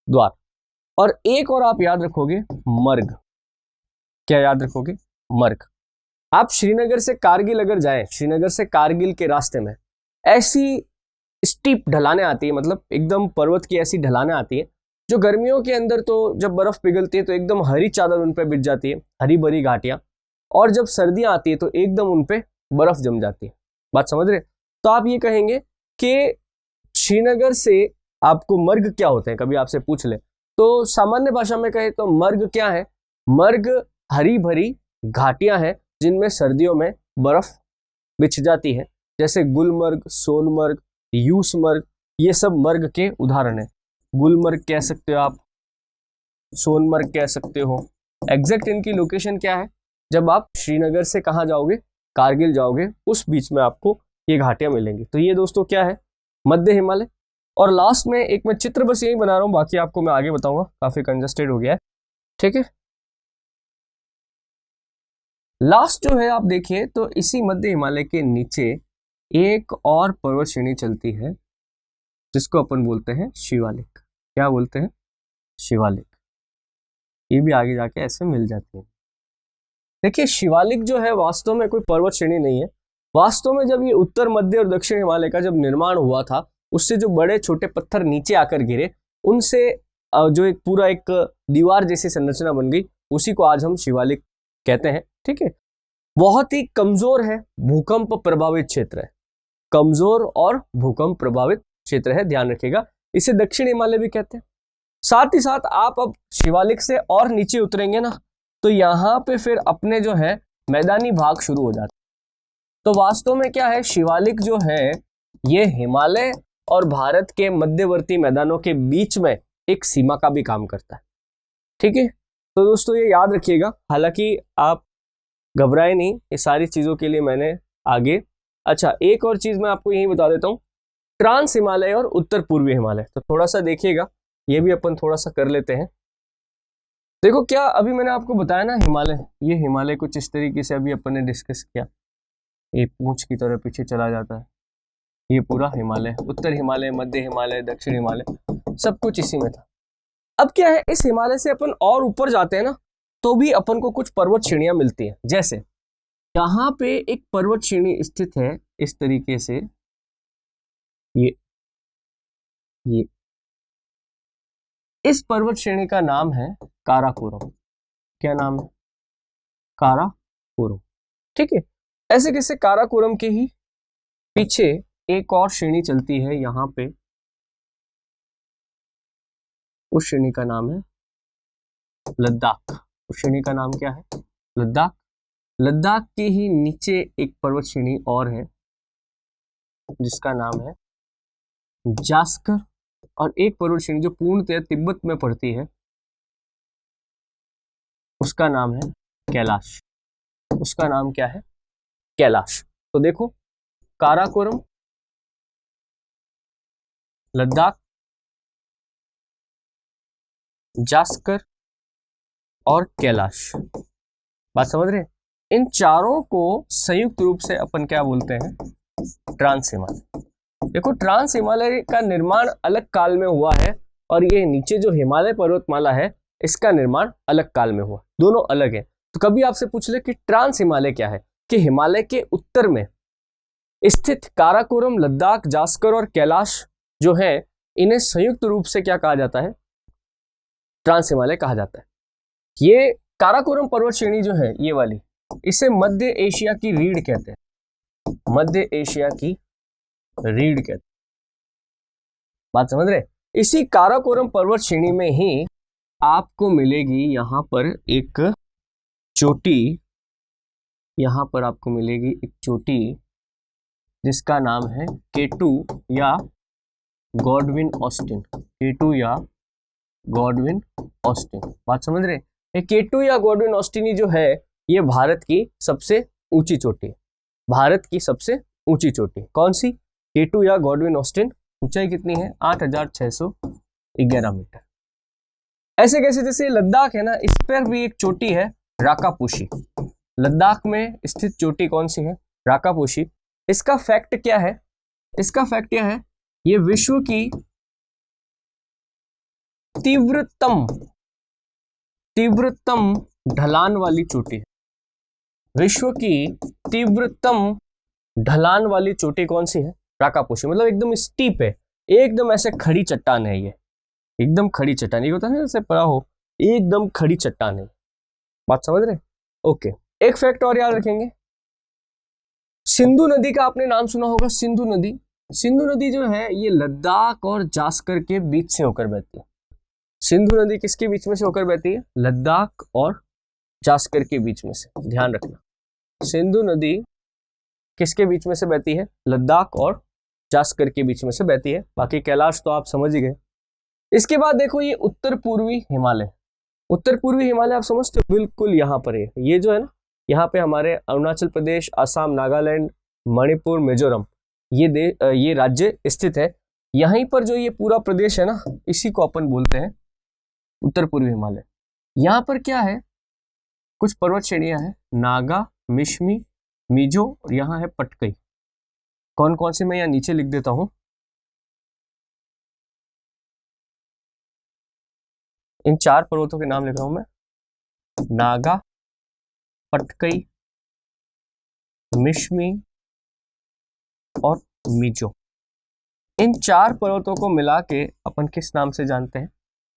द्वार। और एक और आप याद रखोगे मर्ग। क्या याद रखोगे? मर्ग। आप श्रीनगर से कारगिल अगर जाएं, श्रीनगर से कारगिल के रास्ते में ऐसी स्टीप ढलाने आती है, मतलब एकदम पर्वत की ऐसी ढलाने आती है जो गर्मियों के अंदर तो जब बर्फ पिघलती है तो एकदम हरी चादर उन पर बिछ जाती है, हरी भरी घाटियां, और जब सर्दियां आती है तो एकदम उन पे बर्फ जम जाती है। बात समझ रहे? तो आप ये कहेंगे कि श्रीनगर से आपको मर्ग क्या होते हैं, कभी आपसे पूछ ले तो सामान्य भाषा में कहे तो मर्ग क्या है? मर्ग हरी भरी घाटियां हैं जिनमें सर्दियों में बर्फ बिछ जाती है, जैसे गुलमर्ग, सोनमर्ग, यूसमर्ग, ये सब मर्ग के उदाहरण हैं। गुलमर्ग कह सकते हो आप, सोनमर्ग कह सकते हो। एग्जैक्ट इनकी लोकेशन क्या है? जब आप श्रीनगर से कहाँ जाओगे? कारगिल जाओगे, उस बीच में आपको ये घाटियां मिलेंगी। तो ये दोस्तों क्या है? मध्य हिमालय। और लास्ट में एक मैं चित्र बस यही बना रहा हूँ, बाकी आपको मैं आगे बताऊंगा, काफी कंजस्टेड हो गया है। ठीक है, लास्ट जो है आप देखिए तो इसी मध्य हिमालय के नीचे एक और पर्वत श्रेणी चलती है जिसको अपन बोलते हैं शिवालिक। क्या बोलते हैं? शिवालिक। ये भी आगे जाके ऐसे मिल जाती है। देखिए शिवालिक जो है वास्तव में कोई पर्वत श्रेणी नहीं है। वास्तव में जब ये उत्तर, मध्य और दक्षिण हिमालय का जब निर्माण हुआ था, उससे जो बड़े छोटे पत्थर नीचे आकर गिरे, उनसे जो एक पूरा एक दीवार जैसी संरचना बन गई, उसी को आज हम शिवालिक कहते हैं। ठीक है, बहुत ही कमजोर है, भूकंप प्रभावित क्षेत्र है, कमजोर और भूकंप प्रभावित क्षेत्र है, ध्यान रखिएगा। इसे दक्षिण हिमालय भी कहते हैं। साथ ही साथ आप अब शिवालिक से और नीचे उतरेंगे ना, तो यहाँ पे फिर अपने जो है मैदानी भाग शुरू हो जाते हैं। तो वास्तव में क्या है, शिवालिक जो है ये हिमालय और भारत के मध्यवर्ती मैदानों के बीच में एक सीमा का भी काम करता है। ठीक है, तो दोस्तों ये याद रखिएगा। हालांकि आप घबराए नहीं, ये सारी चीज़ों के लिए मैंने आगे। अच्छा, एक और चीज़ मैं आपको यही बता देता हूँ, ट्रांस हिमालय और उत्तर पूर्वी हिमालय, तो थोड़ा सा देखिएगा, ये भी अपन थोड़ा सा कर लेते हैं। देखो क्या अभी मैंने आपको बताया ना, हिमालय, ये हिमालय कुछ इस तरीके से अभी अपन ने डिस्कस किया, ये पूंछ की तरह पीछे चला जाता है, ये पूरा हिमालय, उत्तर हिमालय, मध्य हिमालय, दक्षिण हिमालय, सब कुछ इसी में था। अब क्या है, इस हिमालय से अपन और ऊपर जाते हैं ना, तो भी अपन को कुछ पर्वत श्रेणियां मिलती हैं। जैसे यहाँ पे एक पर्वत श्रेणी स्थित है इस तरीके से, ये इस पर्वत श्रेणी का नाम है काराकोरम। क्या नाम है? काराकोरम। ठीक है, ऐसे कैसे, काराकोरम के ही पीछे एक और श्रेणी चलती है यहाँ पे, उस श्रेणी का नाम है लद्दाख। उस श्रेणी का नाम क्या है? लद्दाख। लद्दाख के ही नीचे एक पर्वत श्रेणी और है जिसका नाम है जास्कर, और एक पर्वत श्रेणी जो पूर्णतः तिब्बत में पड़ती है उसका नाम है कैलाश। उसका नाम क्या है? कैलाश। तो देखो, काराकोरम, लद्दाख, जास्कर और कैलाश, बात समझ रहे हैं? इन चारों को संयुक्त रूप से अपन क्या बोलते हैं? ट्रांस हिमालय। देखो, ट्रांस हिमालय का निर्माण अलग काल में हुआ है, और ये नीचे जो हिमालय पर्वतमाला है इसका निर्माण अलग काल में हुआ, दोनों अलग है। तो कभी आपसे पूछ ले कि ट्रांस हिमालय क्या है, कि हिमालय के उत्तर में स्थित काराकोरम, लद्दाख, जास्कर और कैलाश जो है, इन्हें संयुक्त रूप से क्या कहा जाता है? ट्रांस हिमालय कहा जाता है। ये काराकोरम पर्वत श्रेणी जो है, ये वाली, इसे मध्य एशिया की रीढ़ कहते हैं। मध्य एशिया की रीढ़ कहते हैं, बात समझ रहे? इसी काराकोरम पर्वत श्रेणी में ही आपको मिलेगी यहां पर एक चोटी, यहां पर आपको मिलेगी एक चोटी जिसका नाम है K2 या गॉडविन ऑस्टिन। K2 या गॉडविन ऑस्टिन, बात समझ रहे? ये K2 या गॉडविन ऑस्टिन जो है, ये भारत की सबसे ऊंची चोटी है। भारत की सबसे ऊंची चोटी कौन सी? K2 या गॉडविन ऑस्टिन। ऊंचाई कितनी है? 8611 मीटर। ऐसे कैसे, जैसे लद्दाख है ना, इस पर भी एक चोटी है राकापोशी। लद्दाख में स्थित चोटी कौन सी है? राकापोशी। इसका फैक्ट क्या है? इसका फैक्ट क्या है? ये विश्व की तीव्रतम ढलान वाली चोटी है। विश्व की तीव्रतम ढलान वाली चोटी कौन सी है? राकापोशी। मतलब एकदम स्टीप है, एकदम ऐसे खड़ी चट्टान है, ये एकदम खड़ी चट्टान, ये होता है ना जैसे पड़ा हो, एकदम खड़ी चट्टान है। बात समझ रहे? ओके, एक फैक्ट और याद रखेंगे, सिंधु नदी का आपने नाम सुना होगा। सिंधु नदी, सिंधु नदी जो है ये लद्दाख और जास्कर के बीच से होकर बहती है। सिंधु नदी किसके बीच में से होकर बहती है? लद्दाख और जास्कर के बीच में से। ध्यान रखना, सिंधु नदी किसके बीच में से बहती है? लद्दाख और जास्कर के बीच में से बहती है। बाकी कैलाश तो आप समझ ही गए। इसके बाद देखो, ये उत्तर पूर्वी हिमालय। उत्तर पूर्वी हिमालय आप समझते हो, बिल्कुल यहाँ पर है। ये जो है ना, यहाँ पे हमारे अरुणाचल प्रदेश, असम, नागालैंड, मणिपुर, मिजोरम, ये राज्य स्थित है। यहीं पर जो ये पूरा प्रदेश है ना, इसी को अपन बोलते हैं उत्तर पूर्वी हिमालय। यहाँ पर क्या है? कुछ पर्वत श्रेणियां हैं, नागा, मिश्मी, मिजो, और यहाँ है पटकई। कौन कौन से मैं यहाँ नीचे लिख देता हूं। इन चार पर्वतों के नाम लिख रहा हूं मैं, नागा, पटकई, मिश्मी और मिजो। इन चार पर्वतों को मिला के अपन किस नाम से जानते हैं?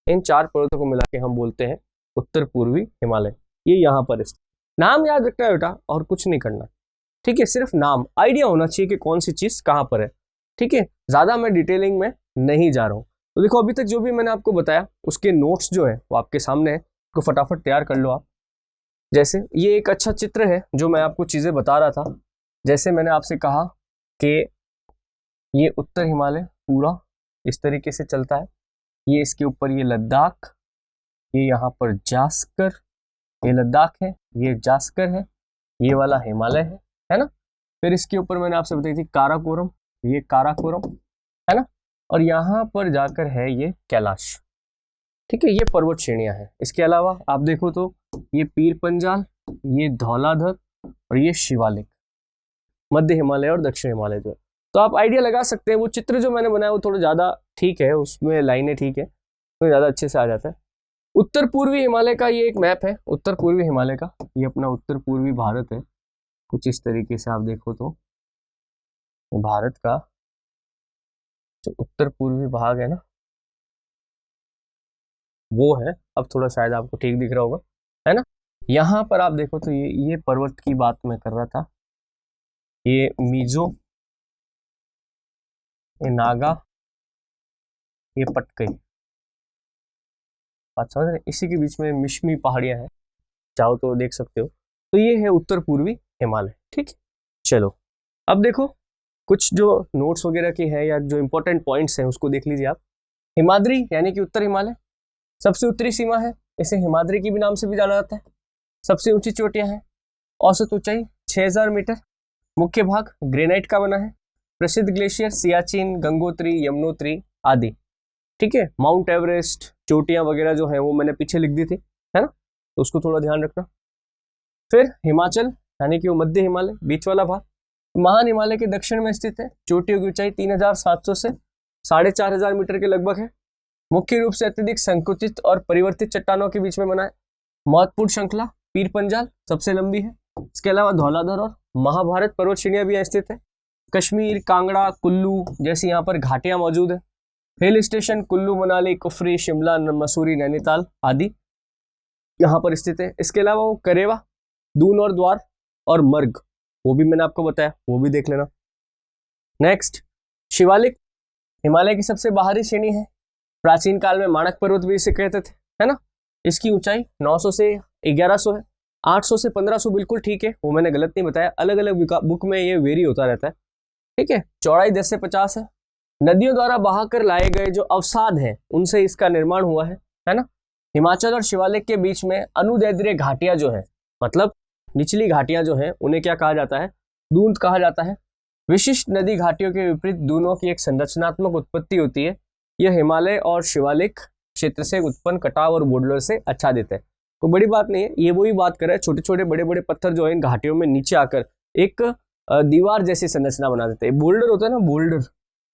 इन चार पर्वतों को मिला के हम बोलते हैं उत्तर पूर्वी हिमालय। ये यहाँ पर स्थित। नाम याद रखना है बेटा, और कुछ नहीं करना, ठीक है? सिर्फ नाम, आइडिया होना चाहिए कि कौन सी चीज कहाँ पर है, ठीक है? ज्यादा मैं डिटेलिंग में नहीं जा रहा हूँ। तो देखो, अभी तक जो भी मैंने आपको बताया उसके नोट्स जो है वो आपके सामने है, तो फटाफट तैयार कर लो आप। जैसे ये एक अच्छा चित्र है जो मैं आपको चीजें बता रहा था, जैसे मैंने आपसे कहा कि ये उत्तर हिमालय पूरा इस तरीके से चलता है, ये इसके ऊपर ये लद्दाख, ये यहाँ पर जास्कर, ये लद्दाख है, ये जास्कर है, ये वाला हिमालय है ना। फिर इसके ऊपर मैंने आपसे बताई थी काराकोरम, ये काराकोरम है ना, और यहाँ पर जाकर है ये कैलाश। ठीक है, ये पर्वत श्रेणियां हैं। इसके अलावा आप देखो तो ये पीर पंजाल, ये धौलाधर और ये शिवालिक, मध्य हिमालय और दक्षिण हिमालय जो है। तो आप आइडिया लगा सकते हैं, वो चित्र जो मैंने बनाया वो थोड़ा ज़्यादा ठीक है, उसमें लाइनें ठीक है तो ज़्यादा अच्छे से आ जाता है। उत्तर पूर्वी हिमालय का ये एक मैप है, उत्तर पूर्वी हिमालय का, ये अपना उत्तर पूर्वी भारत है। कुछ इस तरीके से आप देखो तो भारत का जो उत्तर पूर्वी भाग है ना, वो है। अब थोड़ा शायद आपको ठीक दिख रहा होगा, है ना। यहाँ पर आप देखो तो ये पर्वत की बात मैं कर रहा था, ये मीजो, ये नागा, ये पटकई, बात समझ रहे। इसी के बीच में मिश्मी पहाड़ियां हैं, चाहो तो देख सकते हो। तो ये है उत्तर पूर्वी हिमालय। ठीक है, चलो अब देखो कुछ जो नोट्स वगैरह की है या जो इंपॉर्टेंट पॉइंट्स हैं उसको देख लीजिए आप। हिमाद्री यानी कि उत्तर हिमालय सबसे उत्तरी सीमा है, इसे हिमाद्री की भी नाम से भी जाना जाता है। सबसे ऊंची चोटियां हैं, औसत ऊंचाई 6000 मीटर, मुख्य भाग ग्रेनाइट का बना है, प्रसिद्ध ग्लेशियर सियाचिन, गंगोत्री, यमुनोत्री आदि। ठीक है, माउंट एवरेस्ट, चोटियां वगैरह जो है वो मैंने पीछे लिख दी थी, है ना, तो उसको थोड़ा ध्यान रखना। फिर हिमाचल यानी कि वो मध्य हिमालय, बीच वाला भाग, महान हिमालय के दक्षिण में स्थित है। चोटियों की ऊंचाई 3700 से 4500 मीटर के लगभग है। मुख्य रूप से अत्यधिक संकुचित और परिवर्तित चट्टानों के बीच में बना है। महत्वपूर्ण श्रृंखला पीर पंजाल सबसे लंबी है। इसके अलावा धौलाधर और महाभारत पर्वत श्रेणियां भी स्थित है। कश्मीर, कांगड़ा, कुल्लू जैसी यहाँ पर घाटियां मौजूद है। हिल स्टेशन कुल्लू, मनाली, कुफरी, शिमला, मसूरी, नैनीताल आदि यहाँ पर स्थित है। इसके अलावा वो करेवा, दून और द्वार और मर्ग, वो भी मैंने आपको बताया, वो भी देख लेना। नेक्स्ट, शिवालिक हिमालय की सबसे बाहरी श्रेणी है। प्राचीन काल में माणक पर्वत भी इसे कहते थे, है ना। इसकी ऊंचाई 900 से 1100 है। 800 से 1500 बिल्कुल ठीक है, वो मैंने गलत नहीं बताया, अलग अलग बुक में ये वेरी होता रहता है। ठीक है, चौड़ाई 10 से 50 है। नदियों द्वारा बहाकर लाए गए जो अवसाद हैं उनसे इसका निर्माण हुआ है ना। हिमाचल और शिवालिक के बीच में अनुदैर्ध्य घाटियां जो है, मतलब निचली घाटियां जो हैं उन्हें क्या कहा जाता है, दूंद कहा जाता है। विशिष्ट नदी घाटियों के विपरीत दूनों की एक संरचनात्मक उत्पत्ति होती है। यह हिमालय और शिवालिक क्षेत्र से उत्पन्न कटाव और बोल्डर से आच्छादित है। तो बड़ी बात नहीं है, ये वही बात कर रहा है, छोटे छोटे बड़े बड़े पत्थर जो है इन घाटियों में नीचे आकर एक दीवार जैसी संरचना बना देते हैं। बोल्डर होता है ना, बोल्डर,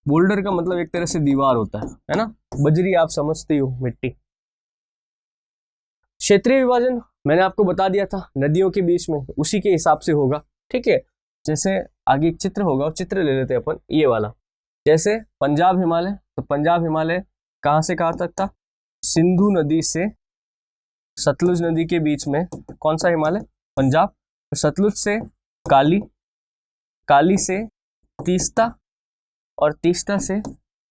बोल्डर का मतलब एक तरह से दीवार होता है ना। बजरी आप समझते हो, मिट्टी। क्षेत्रीय विभाजन मैंने आपको बता दिया था, नदियों के बीच में उसी के हिसाब से होगा। ठीक है, जैसे आगे एक चित्र होगा, चित्र ले लेते हैं अपन, ये वाला। जैसे पंजाब हिमालय, तो पंजाब हिमालय कहाँ से कहाँ तक था, सिंधु नदी से सतलुज नदी के बीच में कौन सा हिमालय, पंजाब। तो सतलुज से काली, काली से तीस्ता और तीस्ता से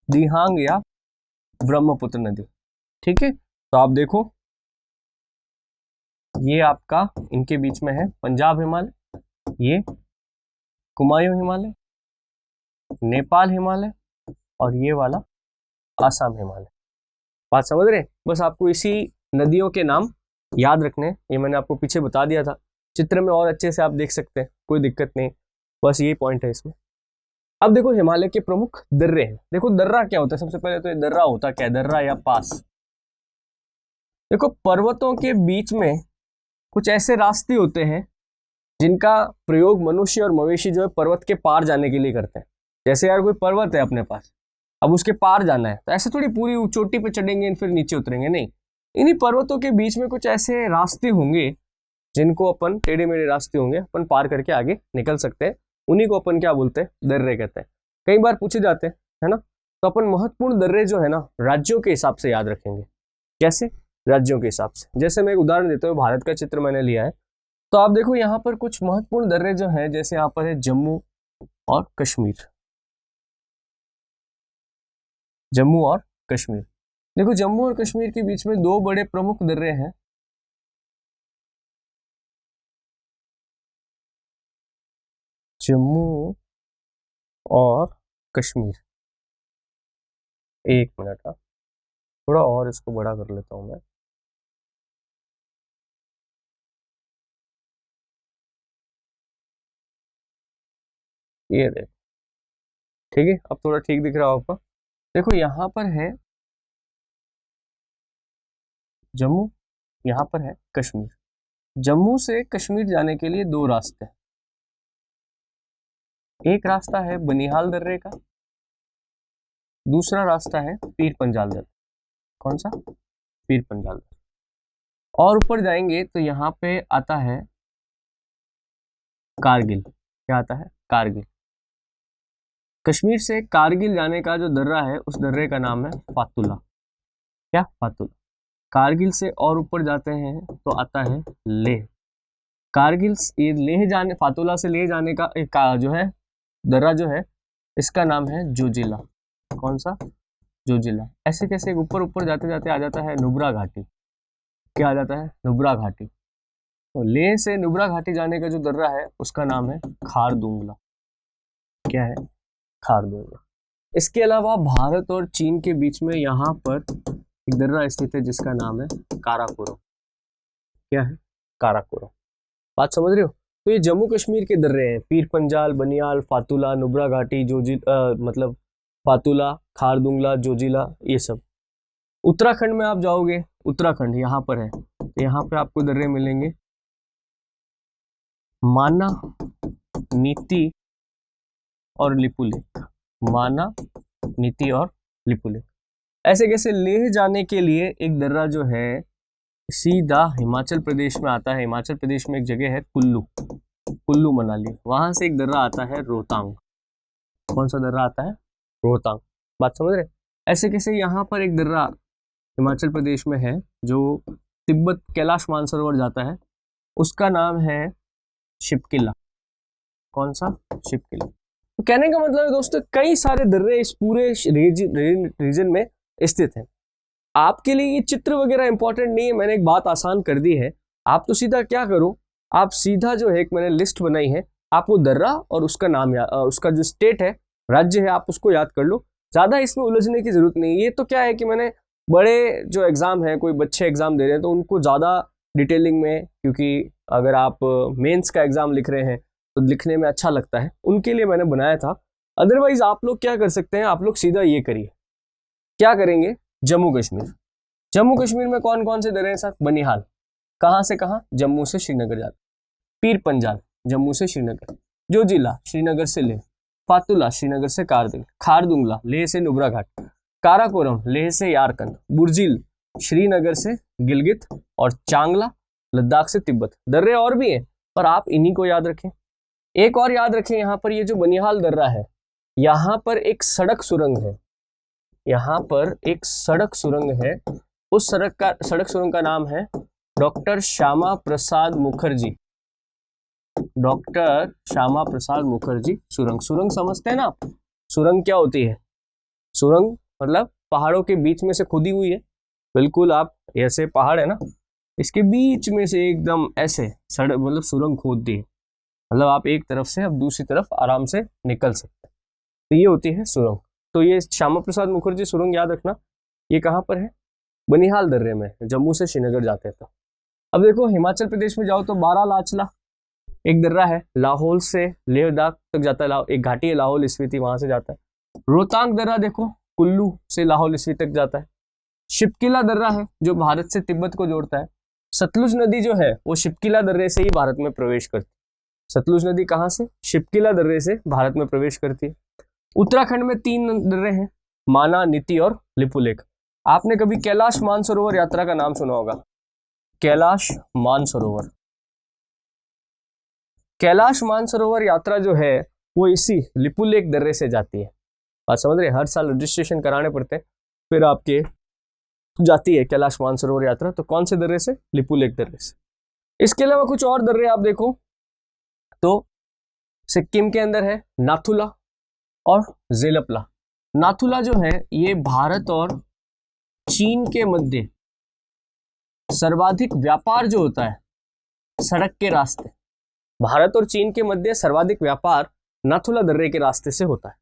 दिहांग या ब्रह्मपुत्र नदी। ठीक है, तो आप देखो ये आपका इनके बीच में है पंजाब हिमालय, ये कुमायूं हिमालय, नेपाल हिमालय और ये वाला आसाम हिमालय। बात समझ रहे हैं। बस आपको इसी नदियों के नाम याद रखने, ये मैंने आपको पीछे बता दिया था, चित्र में और अच्छे से आप देख सकते हैं, कोई दिक्कत नहीं, बस यही पॉइंट है इसमें। अब देखो हिमालय के प्रमुख दर्रे हैं। देखो दर्रा क्या होता है, सबसे पहले तो ये दर्रा होता क्या है, दर्रा या पास। देखो पर्वतों के बीच में कुछ ऐसे रास्ते होते हैं जिनका प्रयोग मनुष्य और मवेशी जो है पर्वत के पार जाने के लिए करते हैं। जैसे यार कोई पर्वत है अपने पास, अब उसके पार जाना है, तो ऐसे थोड़ी पूरी चोटी पे चढ़ेंगे फिर नीचे उतरेंगे, नहीं। इन्हीं पर्वतों के बीच में कुछ ऐसे रास्ते होंगे जिनको अपन, टेढ़े मेढ़े रास्ते होंगे, अपन पार करके आगे निकल सकते हैं। उन्हीं को अपन क्या बोलते हैं, दर्रे कहते हैं। कई बार पूछे जाते हैं, है ना। तो अपन महत्वपूर्ण दर्रे जो है ना राज्यों के हिसाब से याद रखेंगे। कैसे, राज्यों के हिसाब से। जैसे मैं एक उदाहरण देता हूँ, भारत का चित्र मैंने लिया है, तो आप देखो यहाँ पर कुछ महत्वपूर्ण दर्रे जो है, जैसे यहाँ पर है जम्मू और कश्मीर, जम्मू और कश्मीर। देखो जम्मू और कश्मीर के बीच में दो बड़े प्रमुख दर्रे हैं, जम्मू और कश्मीर। एक मिनट, हाँ थोड़ा और इसको बड़ा कर लेता हूं मैं। ये देख, ठीक है, अब थोड़ा ठीक दिख रहा हो आपको। देखो यहाँ पर है जम्मू, यहाँ पर है कश्मीर। जम्मू से कश्मीर जाने के लिए दो रास्ते हैं। एक रास्ता है बनिहाल दर्रे का, दूसरा रास्ता है पीर पंजाल दर्रे। कौन सा? पीर पंजाल दर्रे। और ऊपर जाएंगे तो यहाँ पे आता है कारगिल। क्या आता है? कारगिल। कश्मीर से कारगिल जाने का जो दर्रा है उस दर्रे का नाम है फातुला। क्या? फातुला। कारगिल से और ऊपर जाते हैं तो आता है लेह। कारगिल ये लेह जाने, फातुला से लेह जाने का एक जो है दर्रा जो है इसका नाम है जोजिला। कौन सा? जोजिला। ऐसे कैसे ऊपर ऊपर जाते जाते आ जाता है नुब्रा घाटी। क्या आ जाता है? नुब्रा घाटी। तो लेह से नुब्रा घाटी जाने का जो दर्रा है उसका नाम है खारदुंगला। क्या है? खारदुंगला। इसके अलावा भारत और चीन के बीच में यहाँ पर एक दर्रा स्थित है जिसका नाम है काराकोरम। क्या है? काराकोरम। बात समझ रहे हो? तो ये जम्मू कश्मीर के दर्रे हैं, पीर पंजाल, बनियाल, फातुला, नुब्रा घाटी, मतलब फातुला, खारदुंगला, जोजिला, ये सब। उत्तराखंड में आप जाओगे, उत्तराखंड यहाँ पर है, तो यहाँ पे आपको दर्रे मिलेंगे माना, नीति और लिपुलेख। माना, नीति और लिपुलेख। ऐसे कैसे लेह जाने के लिए एक दर्रा जो है सीधा हिमाचल प्रदेश में आता है। हिमाचल प्रदेश में एक जगह है कुल्लू, कुल्लू मनाली, वहां से एक दर्रा आता है रोहतांग। कौन सा दर्रा आता है? रोहतांग। बात समझ रहे? ऐसे कैसे यहाँ पर एक दर्रा हिमाचल प्रदेश में है जो तिब्बत कैलाश मानसरोवर जाता है, उसका नाम है शिपकिला। कौन सा? शिपकिला। तो कहने का मतलब है दोस्तों, कई सारे दर्रे इस पूरे रीजन में स्थित हैं। आपके लिए ये चित्र वगैरह इंपॉर्टेंट नहीं है, मैंने एक बात आसान कर दी है। आप तो सीधा क्या करो, आप सीधा जो है एक मैंने लिस्ट बनाई है, आप वो दर्रा और उसका नाम उसका जो स्टेट है, राज्य है, आप उसको याद कर लो। ज्यादा इसमें उलझने की जरूरत नहीं है। ये तो क्या है कि मैंने बड़े जो एग्जाम है, कोई बच्चे एग्जाम दे रहे हैं तो उनको ज्यादा डिटेलिंग में, क्योंकि अगर आप मेंस का एग्जाम लिख रहे हैं तो लिखने में अच्छा लगता है, उनके लिए मैंने बनाया था। अदरवाइज आप लोग क्या कर सकते हैं, आप लोग सीधा ये करिए। क्या करेंगे? जम्मू कश्मीर। जम्मू कश्मीर में कौन कौन से दर्रे हैं साथ? बनिहाल, कहां से कहां? जम्मू से श्रीनगर जाता। पीर पंजाल, जम्मू से श्रीनगर। जोजिला, श्रीनगर से लेह। फातुला, श्रीनगर से कारगिल। खारदुंगला, लेह से नुब्रा घाट। काराकोरम, लेह से यारकंद। बुर्जिल, श्रीनगर से गिलगित। और चांगला, लद्दाख से तिब्बत। दर्रे और भी हैं पर आप इन्हीं को याद रखें। एक और याद रखें, यहाँ पर ये जो बनिहाल दर्रा है, यहाँ पर एक सड़क सुरंग है। यहाँ पर एक सड़क सुरंग है। उस सड़क सुरंग का नाम है डॉक्टर श्यामा प्रसाद मुखर्जी। डॉक्टर श्यामा प्रसाद मुखर्जी सुरंग। सुरंग समझते हैं ना आप? सुरंग क्या होती है? सुरंग मतलब पहाड़ों के बीच में से खुदी हुई है। बिल्कुल, आप ऐसे पहाड़ है ना, इसके बीच में से एकदम ऐसे सड़क, मतलब सुरंग खोद दी है, मतलब आप एक तरफ से अब दूसरी तरफ आराम से निकल सकते हैं, तो ये होती है सुरंग। तो ये श्यामा प्रसाद मुखर्जी सुरंग याद रखना। ये कहाँ पर है? बनिहाल दर्रे में, जम्मू से श्रीनगर जाते हैं। तो अब देखो हिमाचल प्रदेश में जाओ तो बारालाचला एक दर्रा है, लाहौल से लेह लद्दाख तक जाता है। एक घाटी है लाहौल स्पीति, वहां से जाता है। रोहतांग दर्रा देखो, कुल्लू से लाहौल स्पीति तक जाता है। शिपकिला दर्रा है जो भारत से तिब्बत को जोड़ता है। सतलुज नदी जो है वो शिपकिला दर्रे से ही भारत में प्रवेश करती है। सतलुज नदी कहाँ से? शिपकिला दर्रे से भारत में प्रवेश करती है। उत्तराखंड में 3 दर्रे हैं, माना, नीति और लिपुलेख। आपने कभी कैलाश मानसरोवर यात्रा का नाम सुना होगा? कैलाश मानसरोवर। कैलाश मानसरोवर यात्रा जो है वो इसी लिपुलेख दर्रे से जाती है। बात समझ रहे? हर साल रजिस्ट्रेशन कराने पड़ते हैं, फिर आपके जाती है कैलाश मानसरोवर यात्रा। तो कौन से दर्रे से? लिपुलेख दर्रे से। इसके अलावा कुछ और दर्रे आप देखो तो सिक्किम के अंदर है नाथुला और जेलपला। नाथुला जो है ये भारत और चीन के मध्य सर्वाधिक व्यापार जो होता है सड़क के रास्ते, भारत और चीन के मध्य सर्वाधिक व्यापार नाथुला दर्रे के रास्ते से होता है।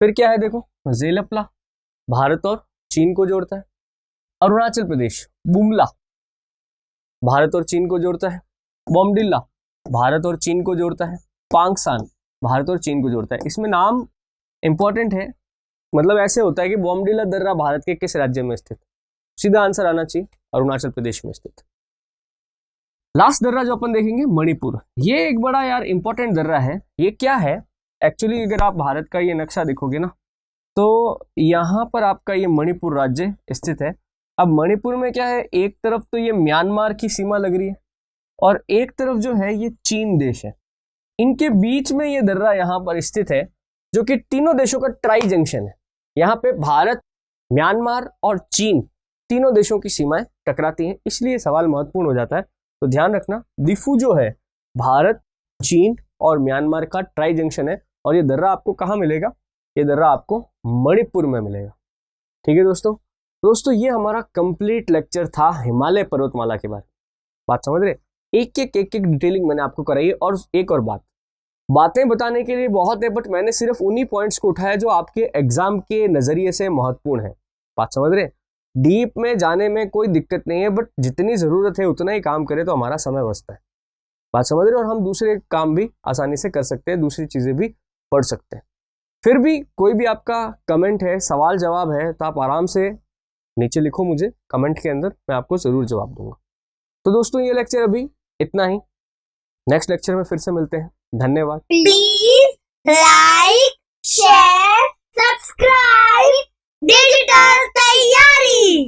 फिर क्या है देखो, जेलपला भारत और चीन को जोड़ता है। अरुणाचल प्रदेश बुमला भारत और चीन को जोड़ता है। बोमडिल्ला भारत और चीन को जोड़ता है। पांगसान भारत और चीन को जोड़ता है। इसमें नाम इंपॉर्टेंट है, मतलब ऐसे होता है कि बोमडिल्ला दर्रा भारत के किस राज्य में स्थित, सीधा आंसर आना चाहिए अरुणाचल प्रदेश में स्थित। लास्ट दर्रा जो अपन देखेंगे मणिपुर, ये एक बड़ा यार इंपॉर्टेंट दर्रा है। ये क्या है एक्चुअली, अगर आप भारत का ये नक्शा देखोगे ना तो यहाँ पर आपका ये मणिपुर राज्य स्थित है। अब मणिपुर में क्या है, एक तरफ तो ये म्यांमार की सीमा लग रही है और एक तरफ जो है ये चीन देश है। इनके बीच में ये दर्रा यहाँ पर स्थित है जो कि तीनों देशों का ट्राई जंक्शन है। यहाँ पे भारत, म्यांमार और चीन तीनों देशों की सीमाएं टकराती हैं, इसलिए सवाल महत्वपूर्ण हो जाता है। तो ध्यान रखना, दिफू जो है भारत, चीन और म्यांमार का ट्राई जंक्शन है और ये दर्रा आपको कहाँ मिलेगा, ये दर्रा आपको मणिपुर में मिलेगा। ठीक है दोस्तों ये हमारा कंप्लीट लेक्चर था हिमालय पर्वतमाला के बारे में। बात समझ रहे, एक एक डिटेलिंग मैंने आपको कराई है। और एक और बातें बताने के लिए बहुत है, बट मैंने सिर्फ उन्हीं पॉइंट्स को उठाया जो आपके एग्जाम के नजरिए से महत्वपूर्ण है। बात समझ रहे, डीप में जाने में कोई दिक्कत नहीं है, बट जितनी जरूरत है उतना ही काम करें तो हमारा समय बचता है। बात समझ रहे, और हम दूसरे काम भी आसानी से कर सकते हैं, दूसरी चीजें भी पढ़ सकते हैं। फिर भी कोई भी आपका कमेंट है, सवाल जवाब है, तो आप आराम से नीचे लिखो मुझे कमेंट के अंदर, मैं आपको जरूर जवाब दूंगा। तो दोस्तों ये लेक्चर अभी इतना ही, नेक्स्ट लेक्चर में फिर से मिलते हैं। धन्यवाद। Please like, share, subscribe digital तैयारी।